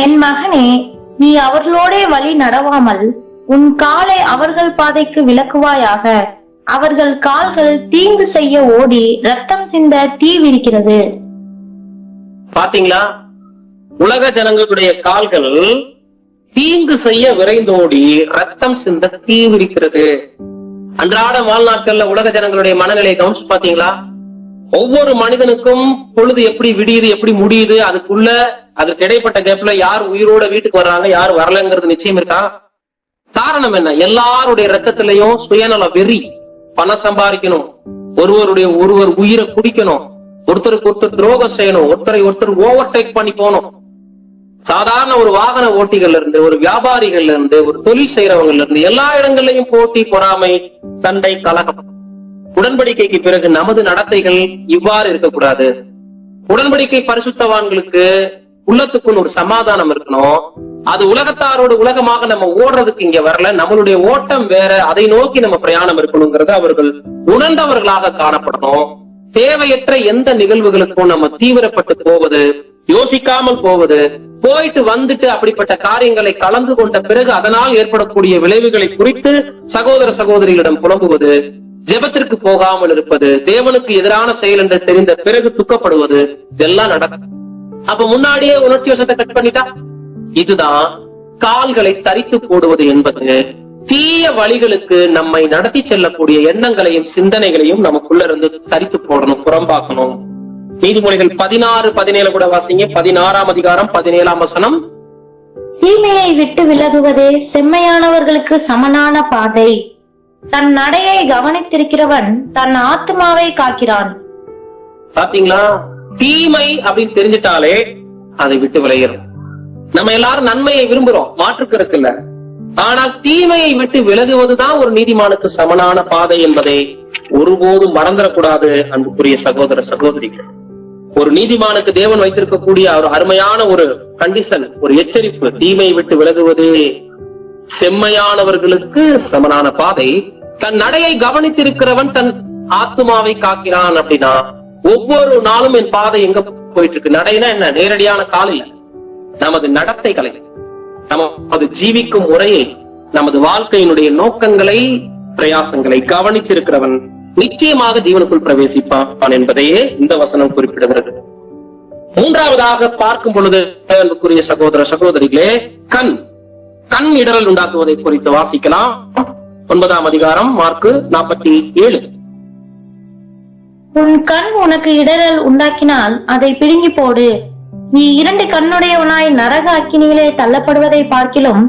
என் மகனே, நீ அவர்களோடே வழி நடவாமல் உன் காலை அவர்கள் பாதைக்கு விலக்குவாயாக. அவர்கள் கால்கள் தீங்கு செய்ய ஓடி ரத்தம் சிந்த தீ விரிக்கிறது. பாத்தீங்களா? உலக ஜனங்களுடைய கால்கள் தீங்கு செய்ய விரைந்தோடி ரத்தம் சிந்த தீ விரிக்கிறது. அன்றாட வாழ்நாட்கள்ல உலக ஜனங்களுடைய மனநிலையை கவனிச்சு பாத்தீங்களா? ஒவ்வொரு மனிதனுக்கும் பொழுது எப்படி விடியுது, எப்படி முடியுது, அதுக்குள்ள அதுக்கு இடைப்பட்ட கேப்ல யார் உயிரோட வீட்டுக்கு வர்றாங்க, யார் வரலங்கிறது நிச்சயம் இருக்கா? காரணம் என்ன? எல்லாருடைய ரத்தத்திலையும் சுயநல வெறி, பணம் சம்பாதிக்கணும், ஒருவர் உயிரை குடிக்கணும், ஒருத்தருக்கு ஒருத்தர் துரோகம் செய்யணும், ஒருத்தரை ஒருத்தர் ஓவர்டேக் பண்ணி போகணும். சாதாரண ஒரு வாகன ஓட்டிகள்ல இருந்து, ஒரு வியாபாரிகள்ல இருந்து, ஒரு தொழில் செய்யறவங்கல இருந்து எல்லா இடங்கள்லயும் போட்டி, பொறாமை, சண்டை, கலகம். உடன்படிக்கைக்கு பிறகு நமது நடத்தைகள் இவ்வாறு இருக்கக்கூடாது. உடன்படிக்கை பரிசுத்தவான்களுக்கு உள்ளத்துக்குன்னு ஒரு சமாதானம் இருக்கணும். அது உலகத்தாரோடு உலகமாக நம்ம ஓடுறதுக்கு இங்க வரல. நம்மளுடைய ஓட்டம் வேற, அதை நோக்கி நம்ம பிரயாணம் இருக்கணுங்கிறது அவர்கள் உணர்ந்தவர்களாக காணப்படணும். தேவையற்ற எந்த நிகழ்வுகளுக்கும் நம்ம தீவிரப்பட்டு போவது, யோசிக்காமல் போவது, போயிட்டு வந்துட்டு அப்படிப்பட்ட காரியங்களை கலந்து கொண்ட பிறகு அதனால் ஏற்படக்கூடிய விளைவுகளை குறித்து சகோதர சகோதரிகளிடம் புலம்புவது, ஜெபத்திற்கு போகாமல் இருப்பது, தேவனுக்கு எதிரான செயல் என்று தெரிந்த பிறகு துக்கப்படுவது, இதெல்லாம் நடக்கும். அப்ப முன்னாடியே உணர்ச்சி வசத்தை கட் பண்ணிட்டா, இதுதான் கால்களை தரித்து போடுவது என்பது. தீய வழிகளுக்கு நம்மை நடத்தி செல்லக்கூடிய எண்ணங்களையும் சிந்தனைகளையும் நமக்குள்ள இருந்து தரித்து போடணும், புறம்பாக்கணும். நீதிமொழிகள் 16, 17 கூட வாசிங்க. 16ஆம் அதிகாரம் 17ஆம் வசனம். தீமையை விட்டு விலகுவதே செம்மையானவர்களுக்கு சமனான பாதை. தன் நடையை கவனித்திருக்கிறவன் தன் ஆத்மாவை காக்கிறான். பாத்தீங்களா? தீமை அப்படின்னு தெரிஞ்சிட்டாலே அதை விட்டு விலகிறோம். நம்ம எல்லாரும் நன்மையை விரும்புறோம், மாற்றுக்கருக்கு இல்ல. ஆனால் தீமையை விட்டு விலகுவதுதான் ஒரு நீதிமானுக்கு சமனான பாதை என்பதை ஒருபோதும் மறந்துடக்கூடாது. அன்புக்குரிய சகோதர சகோதரிகள், ஒரு நீதிமானுக்கு தேவன் வைத்திருக்கக்கூடிய ஒரு அருமையான ஒரு கண்டிஷன், ஒரு எச்சரிப்பு, தீமையை விட்டு விலகுவதே செம்மையானவர்களுக்கு சமனான பாதை. தன் நடையை கவனித்திருக்கிறவன் தன் ஆத்மாவை காக்கிறான். அப்படின்னா ஒவ்வொரு நாளும் என் பாதை எங்க போயிட்டு இருக்கு? நடைனா என்ன? நேரடியான காலையில் நமது நடத்தைகளை, நமது ஜீவிக்கும் முறையை, நமது வாழ்க்கையினுடைய நோக்கங்களை, பிரயாசங்களை கவனித்திருக்கிறவன் நிச்சயமாக ஜீவனுக்குள் பிரவேசிப்பான் என்பதையே இந்த வசனம் குறிப்பிடுகிறது. மூன்றாவதாக பார்க்கும் பொழுது அன்புக்குரிய சகோதர சகோதரிகளே, கண் இடரல் உண்டாக்குவதை குறித்து வாசிக்கலாம். 9ஆம் அதிகாரம் மார்க்கு 47. உன் கண் உனக்கு இடரல் உண்டாக்கினால் அதை பிடுங்கி போடு. நீ 2 கண்ணுடையவனாய் நரக அக்கினியிலே தள்ளப்படுவதை பார்க்கிலும்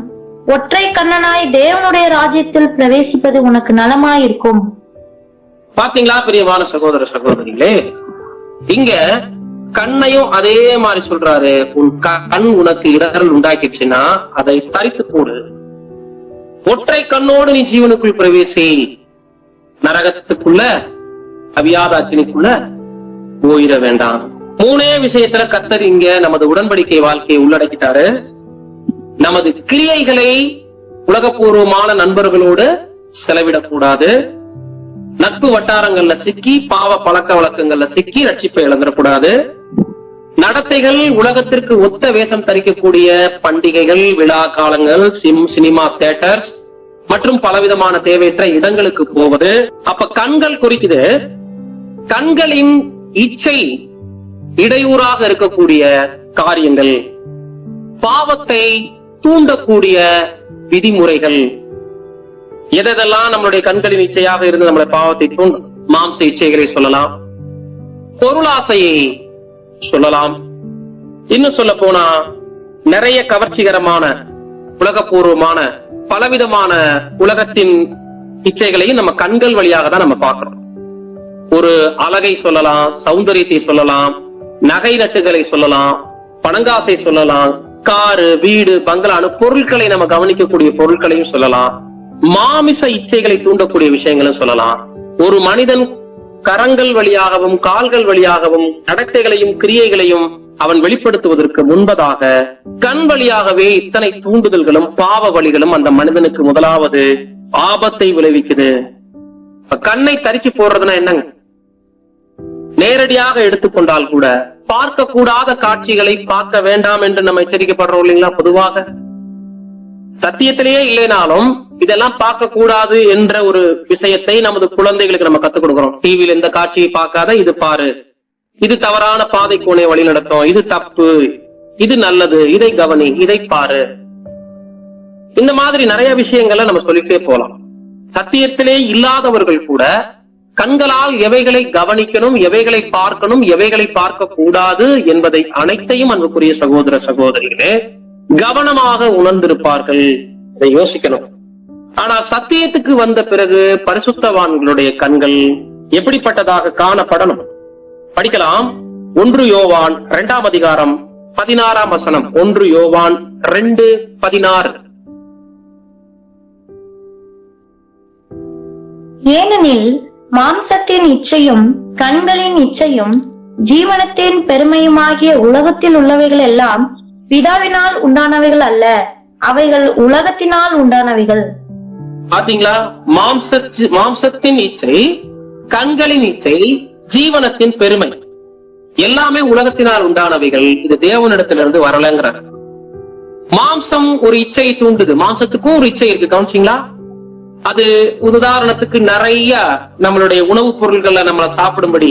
ஒற்றை கண்ணனாய் தேவனுடைய ராஜ்யத்தில் பிரவேசிப்பது உனக்கு நலமாயிருக்கும். பாத்தீங்களா பிரியமான சகோதர சகோதரிகளே, இங்க கண்ணையும் அதே மாதிரி சொல்றாரு. உன் கண் உனக்கு இடரல் உண்டாக்கிடுச்சுன்னா அதை தரித்து போடு. ஒற்றை கண்ணோடு நீ ஜீவனுக்குள் பிரவேசி, நரகத்துக்குள்ள அவியாத அக்கினிக்குள்ள போயிட வேண்டாம். 3 விஷயத்துல கர்த்தர் இங்க நமது உடன்படிக்கை வாழ்க்கையை உள்ளடக்கிட்டாரு. நமது கிரியைகளை உலகப்பூர்வமான நண்பர்களோடு செலவிடக்கூடாது. நட்பு வட்டாரங்கள்ல சிக்கி பாவ பழக்க வழக்கங்கள்ல சிக்கி ரட்சிப்பை இழந்துடக்கூடாது. நடத்தைகள் உலகத்திற்கு ஒத்த வேஷம் தரிக்கக்கூடிய பண்டிகைகள், விழா காலங்கள், சினிமா தியேட்டர்ஸ் மற்றும் பலவிதமான தேவையற்ற இடங்களுக்கு போவது. அப்ப கண்கள் குறிக்குது. கண்களின் இச்சை இடையூறாக இருக்கக்கூடிய காரியங்கள், பாவத்தை தூண்டக்கூடிய விதிமுறைகள், எதெல்லாம் நம்மளுடைய கண்களின் இச்சையாக இருந்து நம்மளை பாவத்தை தூண்டும். மாம்ச இச்சைகளை சொல்லலாம், பொருளாசையை சொல்லலாம், இன்னும் சொல்ல போனா நிறைய கவர்ச்சிகரமான உலகப்பூர்வமான பலவிதமான உலகத்தின் இச்சைகளையும் நம்ம கண்கள் வழியாக தான் நம்ம பார்க்கிறோம். ஒரு அழகை சொல்லலாம், சௌந்தரியத்தை சொல்லலாம், நகை நட்டுகளை சொல்லலாம், பணங்காசை சொல்லலாம், காரு, வீடு, பங்களான்னு பொருட்களை நம்ம கவனிக்கக்கூடிய பொருட்களையும் சொல்லலாம், மாமிச இச்சைகளை தூண்டக்கூடிய விஷயங்களும் சொல்லலாம். ஒரு மனிதன் கரங்கள் வழியாகவும் கால்கள் வழியாகவும் நடத்தைகளையும் கிரியைகளையும் அவன் வெளிப்படுத்துவதற்கு முன்பதாக கண் வழியாகவே இத்தனை தூண்டுதல்களும் பாவ வழிகளும் அந்த மனிதனுக்கு முதலாவது ஆபத்தை விளைவிக்குது. கண்ணை தரிச்சு போடுறதுன்னா என்னங்க? நேரடியாக எடுத்துக்கொண்டால் கூட பார்க்க கூடாத காட்சிகளை பார்க்க வேண்டாம் என்று நம்ம எச்சரிக்கப்படுறோம் இல்லைங்களா? பொதுவாக சத்தியத்திலேயே இல்லைனாலும் இதெல்லாம் பார்க்க கூடாது என்ற ஒரு விஷயத்தை நமது குழந்தைகளுக்கு நம்ம கத்துக் கொடுக்கிறோம். டிவியில இந்த காட்சியை பார்க்காத, இது பாரு, இது தவறான பாதைக்கு உன்னை வழி நடத்தும், இது தப்பு, இது நல்லது, இதை கவனி, இதை பாரு. இந்த மாதிரி நிறைய விஷயங்களை நம்ம சொல்லிட்டே போலாம். சத்தியத்திலே இல்லாதவர்கள் கூட கண்களால் எவைகளை கவனிக்கணும், எவைகளை பார்க்கணும், எவைகளை பார்க்க கூடாது என்பதை அனைத்தையும் அன்புக்குரிய சகோதர சகோதரிகளே கவனமாக உணர்ந்திருப்பார்கள். இதை யோசிக்கணும். ஆனா சத்தியத்துக்கு வந்த பிறகு பரிசுத்தவான்களுடைய கண்கள் எப்படிப்பட்டதாக காணப்படணும்? படிக்கலாம். 1 யோவான் 2ஆம் அதிகாரம் 16ஆம் வசனம். 1 யோவான் 2:16. ஏனெனில் மாம்சத்தின் இச்சையும் கண்களின் இச்சையும் ஜீவனத்தின் பெருமையுமாகிய உலகத்தில் உள்ளவைகள் எல்லாம் பிதாவினால் உண்டானவைகள் அல்ல, அவைகள் உலகத்தினால் உண்டானவைகள். பாத்தீங்களா? மாம்சத்தின் இச்சை, கண்களின் இச்சை, ஜீவனத்தின் பெருமை எல்லாமே உலகத்தினால் உண்டானவைகள். இது தேவனிடத்திலிருந்து வரலங்கிறார். மாம்சம் ஒரு இச்சையை தூண்டுது. மாம்சத்துக்கும் ஒரு இச்சை இருக்கு, கவனிச்சீங்களா? அது உதாரணத்துக்கு நிறைய நம்மளுடைய உணவுப் பொருள்களை நம்மள சாப்பிடும்படி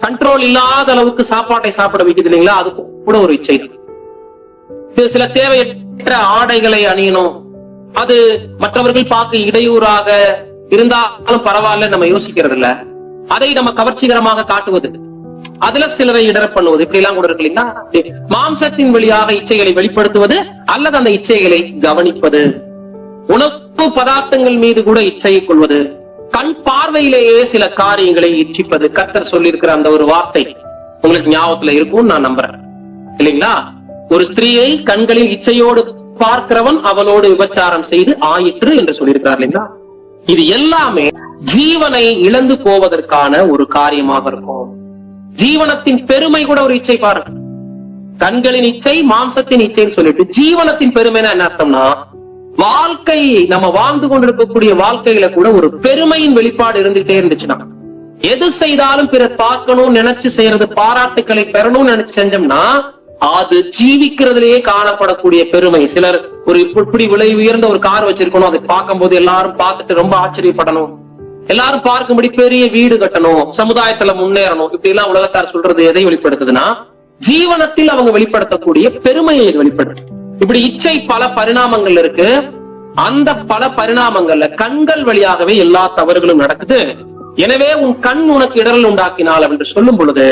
கண்ட்ரோல் இல்லாத அளவுக்கு சாப்பாட்டை சாப்பிட வைக்குது இல்லைங்களா? அது கூட ஒரு இச்சை. சில தேவையற்ற ஆடைகளை அணியணும், அது மற்றவர்கள் பார்க்க இடையூறாக இருந்தாலும் பரவாயில்ல நம்ம யோசிக்கிறது இல்ல. அதை நம்ம கவர்ச்சிகரமாக காட்டுவது, அதுல சிலரை இடர பண்ணுவது, இப்படி எல்லாம் கூட இருக்கு இல்லைங்களா? மாம்சத்தின் வழியாக இச்சைகளை வெளிப்படுத்துவது அல்லது அந்த இச்சைகளை கவனிப்பது, உணவு பதார்த்தங்கள் மீது கூட இச்சையை கொள்வது, கண் பார்வையிலேயே சில காரியங்களை இச்சிப்பது. கர்த்தர் சொல்லியிருக்கிற அந்த ஒரு வார்த்தை உங்களுக்கு ஞாபகத்துல இருக்கும் நான் நம்புறேன் இல்லைங்களா? ஒரு ஸ்திரீயை கண்களில் இச்சையோடு பார்க்கிறவன் அவளோடு விபச்சாரம் செய்து ஆயிற்று என்று சொல்லியிருக்கிறார் இல்லைங்களா? இது எல்லாமே ஜீவனை இழந்து போவதற்கான ஒரு காரியமாக இருக்கும். ஜீவனத்தின் பெருமை கூட ஒரு இச்சை பாருங்க. கண்களின் இச்சை, மாம்சத்தின் இச்சைன்னு சொல்லிட்டு ஜீவனத்தின் பெருமைனா என்ன அர்த்தம்னா, வாழ்க்கை நம்ம வாழ்ந்து கொண்டிருக்கக்கூடிய வாழ்க்கையில கூட ஒரு பெருமையின் வெளிப்பாடு இருந்துட்டே இருந்துச்சுன்னா, எது செய்தாலும் பிறர் பார்க்கணும் நினைச்சு செய்யறது, பாராட்டுக்களை பெறணும்னு நினைச்சு செஞ்சோம்னா அது ஜீவிக்கிறதுலயே காணப்படக்கூடிய பெருமை. சிலர் ஒரு இப்படி விலை உயர்ந்த ஒரு கார் வச்சிருக்கணும், அதை பார்க்கும் போது எல்லாரும் பார்த்துட்டு ரொம்ப ஆச்சரியப்படணும், எல்லாரும் பார்க்கும்படி பெரிய வீடு கட்டணும், சமுதாயத்துல முன்னேறணும், இப்படி எல்லாம் உலகத்தார் சொல்றது எதை வெளிப்படுத்துதுன்னா ஜீவனத்தில் அவங்க வெளிப்படுத்தக்கூடிய பெருமையை வெளிப்படுத்து. இப்படி இச்சை பல பரிணாமங்கள் இருக்கு. அந்த பல பரிணாமங்கள்ல கண்கள் வழியாகவே எல்லா தவறுகளும் நடக்குது. எனவே உன் கண் உனக்கு இடரல் உண்டாக்கினால் என்று சொல்லும் பொழுது,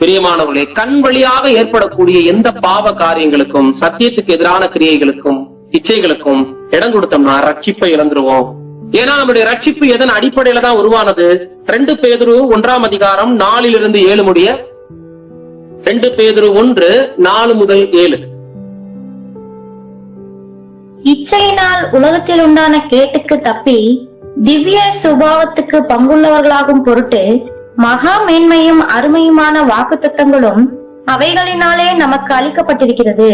பிரியமானவர்களே, கண் வழியாக ஏற்படக்கூடிய எந்த பாவ காரியங்களுக்கும் சத்தியத்துக்கு எதிரான கிரியைகளுக்கும் இச்சைகளுக்கும் இடம் கொடுத்தோம்னா ரட்சிப்பை இழந்துருவோம். ஏன்னா நம்முடைய ரட்சிப்பு எதன் அடிப்படையில தான் உருவானது? 2 பேதுரு 1ஆம் அதிகாரம் 4 7 முடிய. 2 பேதுரு 1 4 முதல் 7. இச்சையினால் உலகத்தில் உண்டான கேட்டுக்கு தப்பி திவ்ய சுபாவத்துக்கு பங்குள்ளவர்களாகும் பொருட்டு மகா மேன்மையும் அருமையுமான வாக்குத்தத்தங்களும் அவைகளினாலே நமக்கு அளிக்கப்பட்டிருக்கிறது.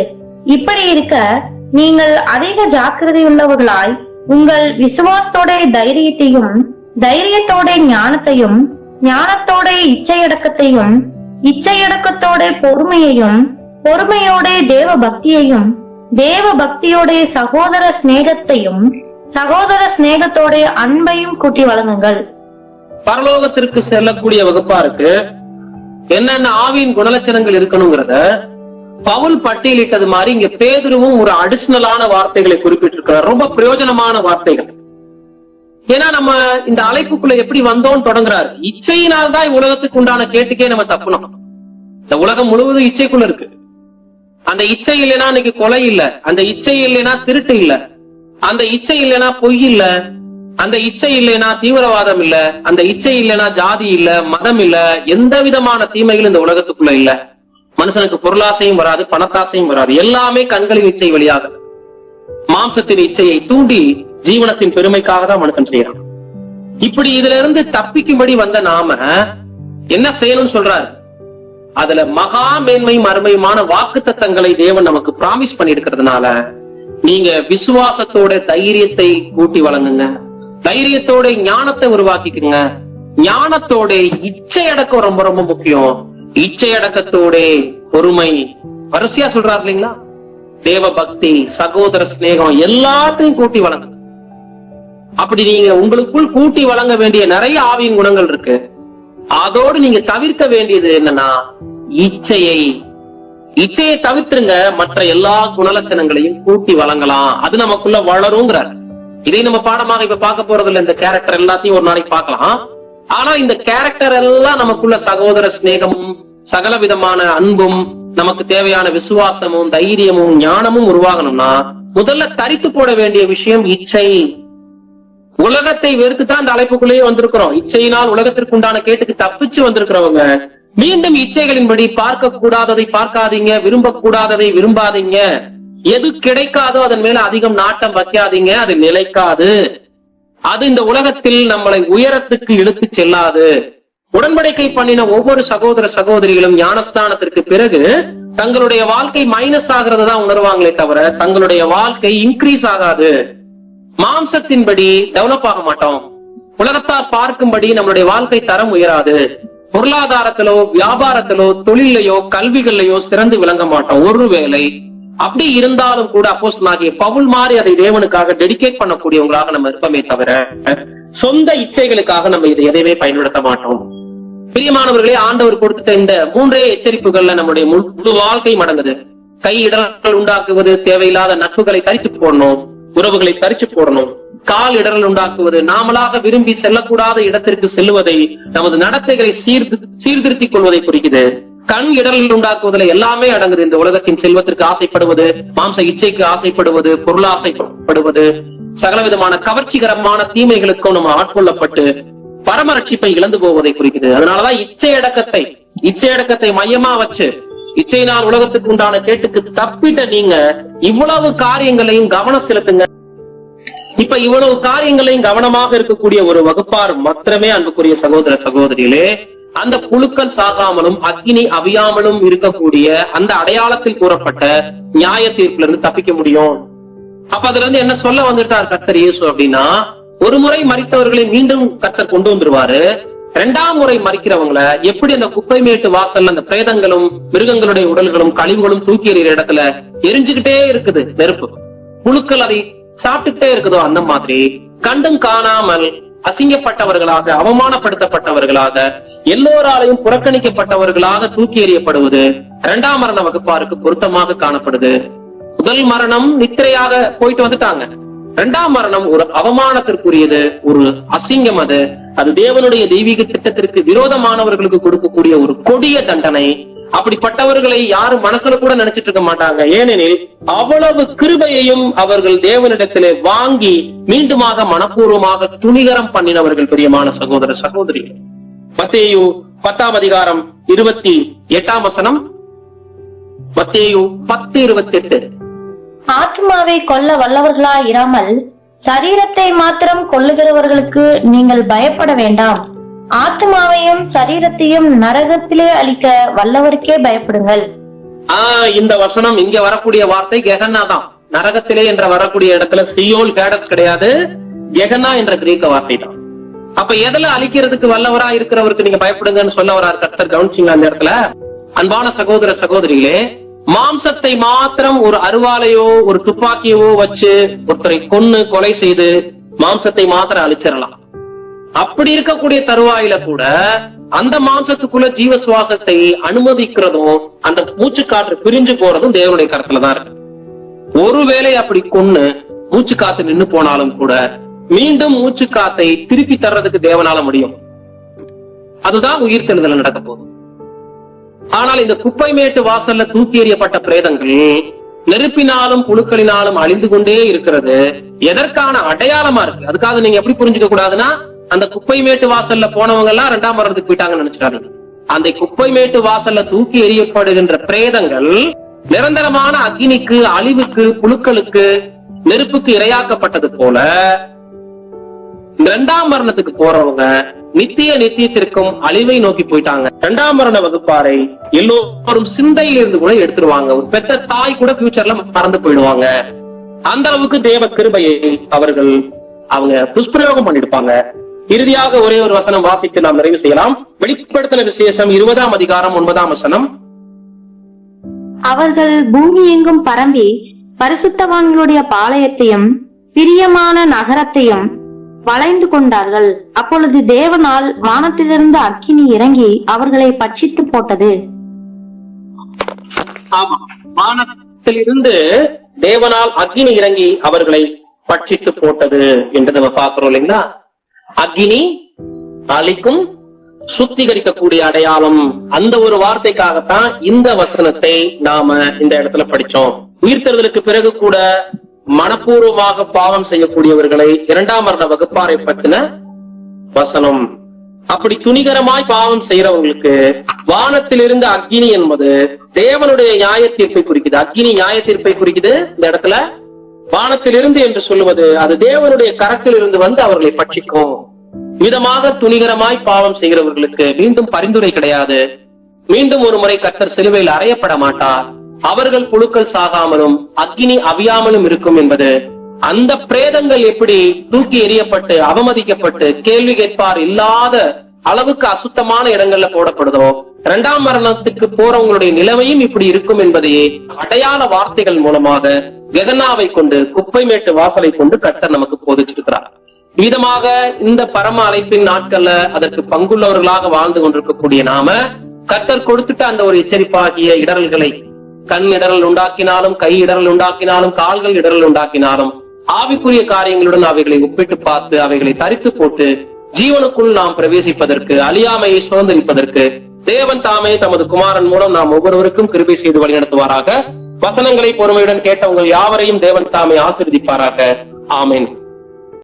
இப்படி இருக்க நீங்கள் அதிக ஜாக்கிரதையுள்ளவர்களாய் உங்கள் விசுவாசத்தோட தைரியத்தையும், தைரியத்தோட ஞானத்தையும், ஞானத்தோட இச்சையடக்கத்தையும், இச்சையடக்கத்தோட பொறுமையையும், பொறுமையோட தேவ பக்தியையும், தேவ பக்தியோட சகோதர சிநேகத்தையும், சகோதர சிநேகத்தோட அன்பையும் கூட்டி வழங்குங்கள். பரலோகத்திற்கு செல்லக்கூடிய வகுப்பாருக்கு என்னென்ன ஆவியின் குணலட்சணங்கள் இருக்கணுங்கிறத பவுல் பட்டியலிட்டது மாதிரி இங்க பேதுருவும் ஒரு அடிஷனலான வார்த்தைகளை குறிப்பிட்டிருக்கிறார். ரொம்ப பிரயோஜனமான வார்த்தைகள். ஏன்னா நம்ம இந்த அழைப்புக்குள்ள எப்படி வந்தோம்னு தொடங்குறாரு. இச்சையினால் தான் உலகத்துக்கு உண்டான கேட்டுக்கே நம்ம தப்புனோம். இந்த உலகம் முழுவதும் இச்சைக்குள்ள இருக்கு. அந்த இச்சை இல்லைன்னா இன்னைக்கு கொலை இல்ல, அந்த இச்சை இல்லைன்னா திருட்டு இல்ல, அந்த இச்சை இல்லைன்னா பொய் இல்ல, அந்த இச்சை இல்லைன்னா தீவிரவாதம் இல்ல, அந்த இச்சை இல்லைன்னா ஜாதி இல்ல, மதம் இல்ல, எந்த விதமான தீமைகள் இந்த உலகத்துக்குள்ள இல்ல. மனுஷனுக்கு பொருளாசையும் வராது, பணத்தாசையும் வராது. எல்லாமே கண்களின் இச்சை வழியாக மாம்சத்தின் இச்சையை தூண்டி ஜீவனத்தின் பெருமைக்காக தான் மனுஷன் செய்யறான். இப்படி இதுல இருந்து தப்பிக்கும்படி வந்த நாம என்ன செய்யணும்னு சொல்றாரு. அதுல மகா மேன்மை மறுமையுமான வாக்கு தத்தங்களை தேவன் நமக்கு பிராமிஸ் பண்ணி இருக்கிறதுனால நீங்க விசுவாசத்தோட தைரியத்தை கூட்டி வழங்குங்க, தைரியத்தோட ஞானத்தை உருவாக்கிக்குங்க. ஞானத்தோட இச்சை அடக்கம் ரொம்ப ரொம்ப முக்கியம். இச்சை அடக்கத்தோட பொறுமை, வரிசையா சொல்றாரு இல்லைங்களா, தேவ பக்தி, சகோதர சிநேகம் எல்லாத்தையும் கூட்டி வழங்குங்க. அப்படி நீங்க உங்களுக்குள் கூட்டி வழங்க வேண்டிய நிறைய ஆவியின் குணங்கள் இருக்கு. அதோடு நீங்க தவிர்க்க வேண்டியது என்னன்னா இச்சையை தவிர்த்துருங்க. மற்ற எல்லா குணலட்சணங்களையும் கூட்டி வழங்கலாம். அது நமக்குள்ள வளருங்கிறார். இதை நம்ம பாடமாக இப்ப பார்க்க போறது இல்ல. இந்த கேரக்டர் எல்லாத்தையும் ஒரு நாளைக்கு பார்க்கலாம். ஆனா இந்த கேரக்டர் எல்லாம் நமக்குள்ள சகோதர சிநேகமும் சகல விதமான அன்பும் நமக்கு தேவையான விசுவாசமும் தைரியமும் ஞானமும் உருவாகணும்னா முதல்ல தரித்து போட வேண்டிய விஷயம் இச்சை. உலகத்தை வெறுத்துதான் இந்த அழைப்புக்குள்ளேயே வந்திருக்கிறோம். இச்சையினால் உலகத்திற்கு உண்டான கேட்டுக்கு தப்பிச்சு வந்திருக்கிறவங்க மீண்டும் இச்சைகளின்படி பார்க்க கூடாததை பார்க்காதீங்க, விரும்பக்கூடாததை விரும்பாதீங்க. எது கிடைக்காதோ அதன் மேல அதிகம் நாட்டம் வைக்காதீங்க. அது நிலைக்காது. அது இந்த உலகத்தில் நம்மளை உயரத்துக்கு இழுத்து செல்லாது. உடன்படிக்கை பண்ணின ஒவ்வொரு சகோதர சகோதரிகளும் ஞானஸ்தானத்திற்கு பிறகு தங்களுடைய வாழ்க்கை மைனஸ் ஆகிறத தான் உணர்வாங்களே தவிர தங்களுடைய வாழ்க்கை இன்க்ரீஸ் ஆகாது. மாம்சத்தின்படி டெவலப் ஆக மாட்டோம். உலகத்தார் பார்க்கும்படி நம்மளுடைய வாழ்க்கை தரம் உயராது. பொருளாதாரத்திலோ வியாபாரத்திலோ தொழிலையோ கல்விகள்லையோ சிறந்து விளங்க மாட்டோம். ஒருவேளை அப்படி இருந்தாலும் கூட அப்போஸ்தலனாகிய பவுல் மாதிரி அதை தேவனுக்காக டெடிகேட் பண்ணக்கூடியவங்களாக நம்ம இருப்போமே தவிர சொந்த இச்சைகளுக்காக நம்ம இதை எதையுமே பயன்படுத்த மாட்டோம். பிரியமானவர்களே, ஆண்டவர் கொடுத்த இந்த 3 எச்சரிப்புகள்ல நம்முடைய முழு வாழ்க்கை மடங்குது. கை இடர்கள் உண்டாக்குவது, தேவையில்லாத நட்புகளை தரித்து போடணும், உறவுகளை தரிச்சு போடணும். கால் இடர்கள் உண்டாக்குவது, நாமளாக விரும்பி செல்லக்கூடாத இடத்திற்கு செல்லுவதை, நமது நடத்தைகளை சீர்திருத்திக் கொள்வதை குறிக்குது. கண் இடர்கள் உண்டாக்குவதில் எல்லாமே அடங்குது. இந்த உலகத்தின் செல்வத்திற்கு ஆசைப்படுவது, மாம்ச இச்சைக்கு ஆசைப்படுவது, பொருளாசைப்படுவது, சகல விதமான கவர்ச்சிகரமான தீமைகளுக்கும் நம்ம ஆட்கொள்ளப்பட்டு பரம ரட்சிப்பை இழந்து போவதை குறிக்குது. அதனாலதான் இச்சை அடக்கத்தை மையமா வச்சு இச்சையினால் உலகத்துக்கு உண்டான கேட்டுக்கு தப்பிட்ட நீங்க இவ்வளவு காரியங்களையும் கவனம் செலுத்துங்க. இப்ப இவ்வளவு காரியங்களையும் கவனமாக இருக்கக்கூடிய ஒரு வகுப்பார் மாத்திரமே அன்புக்குரிய சகோதர சகோதரிகளே அந்த புழுக்கள் சாகாமலும் அக்கினி அவியாமலும் இருக்கக்கூடிய அந்த அடையாளத்தில் கூறப்பட்ட நியாய தீர்ப்புல இருந்து தப்பிக்க முடியும். அப்ப அதுல இருந்து என்ன சொல்ல வந்துட்டார் கர்த்தர் இயேசு அப்படின்னா, ஒரு முறை மரித்தவர்களை மீண்டும் கர்த்தர் கொண்டு வந்துருவாரு. 2ஆம் முறை மறிக்கிறவங்களை எப்படி அந்த குப்பை மேட்டு வாசல்ல அந்த பிரேதங்களும் மிருகங்களுடைய உடல்களும் கழிவுகளும் தூக்கி எறிகிற இடத்துல எரிஞ்சுக்கிட்டே இருக்குது நெருப்பு, புழுக்கள் அதை சாப்பிட்டுட்டே இருக்குதோ அந்த மாதிரி கண்டும் காணாமல் அசிங்கப்பட்டவர்களாக, அவமானப்படுத்தப்பட்டவர்களாக, எல்லோராலையும் புறக்கணிக்கப்பட்டவர்களாக தூக்கி எறியப்படுவது 2ஆம் மரண வகுப்பாருக்கு பொருத்தமாக காணப்படுது. முதல் மரணம் நித்திரையாக போயிட்டு வந்துட்டாங்க. 2ஆம் மரணம் ஒரு அவமானத்திற்குரியது, ஒரு அசிங்கம். அது தேவனுடைய தெய்வீக திட்டத்திற்கு விரோதமானவர்களுக்கு கொடுக்கக்கூடிய ஒரு கொடிய தண்டனை. அப்படிப்பட்டவர்களை யாரும் மனசுல கூட நினைச்சிட்டு இருக்க மாட்டாங்க. ஏனெனில் அவ்வளவு கிருபையையும் அவர்கள் தேவனிடத்திலே வாங்கி மீண்டுமாக மனப்பூர்வமாக துணிகரம் பண்ணினவர்கள். பிரியமான சகோதர சகோதரி, மத்தேயு 10ஆம் அதிகாரம் 28ஆம் வசனம், மத்தேயு 10:28. ஆத்மாவை கொல்ல வல்லவர்களா இராமல் சரீரத்தை மாத்திரம் கொல்லுகிறவர்களுக்கு நீங்கள் பயப்பட வேண்டாம். ஆத்மாவையும் சரீரத்தையும் நரகத்திலே அழிக்க வல்லவருக்கே பயப்படுங்கள். இந்த வசனம் இங்க வரக்கூடிய வார்த்தை கெகன்னா தான். நரகத்திலே என்ற வரக்கூடிய இடத்துல சியோல் ஹேடஸ் கிடையாது, கெகன்னா என்ற கிரீக்க வார்த்தை தான். அப்ப எதுல அழிக்கிறதுக்கு வல்லவரா இருக்கிறவருக்கு நீங்க பயப்படுங்கன்னு சொல்ல வரார் கர்த்தர். கவனிச்சீங்க அந்த இடத்துல? அன்பான சகோதர சகோதரிகளே, மாம்சத்தை மாத்திரம் ஒரு அருவாளையோ ஒரு துப்பாக்கியவோ வச்சு ஒருத்தரை கொன்னு கொலை செய்து மாம்சத்தை மாத்திரம் அழிச்சிடலாம். அப்படி இருக்கக்கூடிய தருவாயில கூட அந்த மாம்சத்துக்குள்ள ஜீவ சுவாசத்தை அனுமதிக்கிறதும் அந்த மூச்சு காற்று பிரிஞ்சு போறதும் தேவனுடைய கருத்துலதான் இருக்கு. ஒருவேளை அப்படி கொன்னு மூச்சு காத்து நின்னு போனாலும் கூட மீண்டும் மூச்சு காத்தை திருப்பி தர்றதுக்கு தேவனால முடியும். அதுதான் உயிர்த்தெழுதல் நடக்க போகுது. ஆனால் இந்த குப்பை மேட்டு வாசல்ல தூக்கி எறியப்பட்ட பிரேதங்கள் நெருப்பினாலும் புழுக்களினாலும் அழிந்து கொண்டே இருக்கிறது எதற்கான அடையாளமா இருக்கு? அதுக்காக நீங்க எப்படி புரிஞ்சுக்க கூடாதுன்னா, அந்த குப்பை மேட்டு வாசல்ல போனவங்க எல்லாம் 2ஆம் மரணத்துக்கு போயிட்டாங்கன்னு நினைச்சிட்டாங்க. அந்த குப்பை மேட்டு வாசல்ல தூக்கி எறியப்படுகின்ற பிரேதங்கள் நிரந்தரமான அக்னிக்கு, அழிவுக்கு, புழுக்களுக்கு, நெருப்புக்கு இரையாக்கப்பட்டது போல 2ஆம் மரணத்துக்கு போறவங்க நித்தியத்திற்கும் அழிவை நோக்கி போயிட்டாங்க. 2ஆம் மரண வகுப்பாரை எல்லோரும் சிந்தையில இருந்து கூட எடுத்துருவாங்க. ஒரு பெற்ற தாய் கூட ஃபியூச்சர்ல மறந்து போயிடுவாங்க. அந்த அளவுக்கு தேவ கிருபையை அவங்க துஷ்பிரயோகம் பண்ணிருப்பாங்க. இறுதியாக ஒரே ஒரு வசனம் வாசித்து நாம் நிறைவு செய்யலாம். வெளிப்படுத்தின விசேஷம் 20ஆம் அதிகாரம் 9ஆம் வசனம். அவர்கள் பூமி எங்கும் பரம்பி பரிசுத்தவான்களுடைய பாளையத்தையும் பிரியமான நகரத்தையும் வளைந்து கொண்டார்கள். அப்பொழுது தேவனால் வானத்திலிருந்து அக்கினி இறங்கி அவர்களை பட்சித்து போட்டது. ஆமா, வானத்திலிருந்து தேவனால் அக்கினி இறங்கி அவர்களை பட்சித்து போட்டது என்று நம்ம பாக்குறோம் இல்லைங்களா? அக்கினி அழிக்கும், சுத்திகரிக்கக்கூடிய அடையாளம். அந்த ஒரு வார்த்தைக்காகத்தான் இந்த வசனத்தை நாம இந்த இடத்துல படிச்சோம். உயிர்த்தெழுதலுக்கு பிறகு கூட மனப்பூர்வமாக பாவம் செய்யக்கூடியவர்களை 2ஆம் மரண வகுப்பாரை பற்றின வசனம். அப்படி துணிகரமாய் பாவம் செய்யறவங்களுக்கு வானத்திலிருந்து அக்கினி என்பது தேவனுடைய நியாய தீர்ப்பை குறிக்குது. அக்கினி நியாய தீர்ப்பை குறிக்குது. இந்த இடத்துல வானத்திலிருந்து என்று சொல்லுவது அது தேவனுடைய கரத்தில் இருந்து வந்து அவர்களை பட்சிக்கும். விதமாக துணிகரமாய் பாவம் செய்கிறவர்களுக்கு மீண்டும் பரிந்துரை கிடையாது. மீண்டும் ஒரு முறை கர்த்தர் சிலுவையில் அறையப்பட மாட்டார். அவர்கள் புழுக்கள் சாகாமலும் அக்கினி அவியாமலும் இருக்கும் என்பது அந்த பிரேதங்கள் எப்படி தூக்கி எறியப்பட்டு அவமதிக்கப்பட்டு கேள்வி கேட்பார் இல்லாத அளவுக்கு அசுத்தமான இடங்கள்ல போடப்படுதோ, 2ஆம் மரணத்துக்கு போறவங்களுடைய நிலைமையும் இப்படி இருக்கும் என்பதையே அடையாள வார்த்தைகள் மூலமாக கெகனாவை கொண்டு, குப்பை மேட்டு வாசலை கொண்டு கர்த்தர் நமக்கு போதிச்சிருக்கிறார். விதமாக இந்த பரம அழைப்பின் நாட்கள்ல அதற்கு பங்குள்ளவர்களாக வாழ்ந்து கொண்டிருக்கக்கூடிய நாம கர்த்தர் கொடுத்துட்ட அந்த ஒரு எச்சரிப்பாகிய இடரல்களை, கண் இடரல் உண்டாக்கினாலும், கை இடரல் உண்டாக்கினாலும், கால்கள் இடரல் உண்டாக்கினாலும், ஆவிக்குரிய காரியங்களுடன் அவைகளை ஒப்பிட்டு பார்த்து அவைகளை தரித்து போட்டு ஜீவனுக்குள் நாம் பிரவேசிப்பதற்கு, அழியாமையை சுதந்திரிப்பதற்கு தேவன் தாமே தமது குமாரன் மூலம் நாம் ஒவ்வொருவருக்கும் கிருபை செய்து வழிநடத்துவாராக. வசனங்களை பொறுமையுடன் கேட்ட உங்கள் யாவரையும் தேவன் தாமே ஆசீர்வதிப்பாராக. ஆமென்.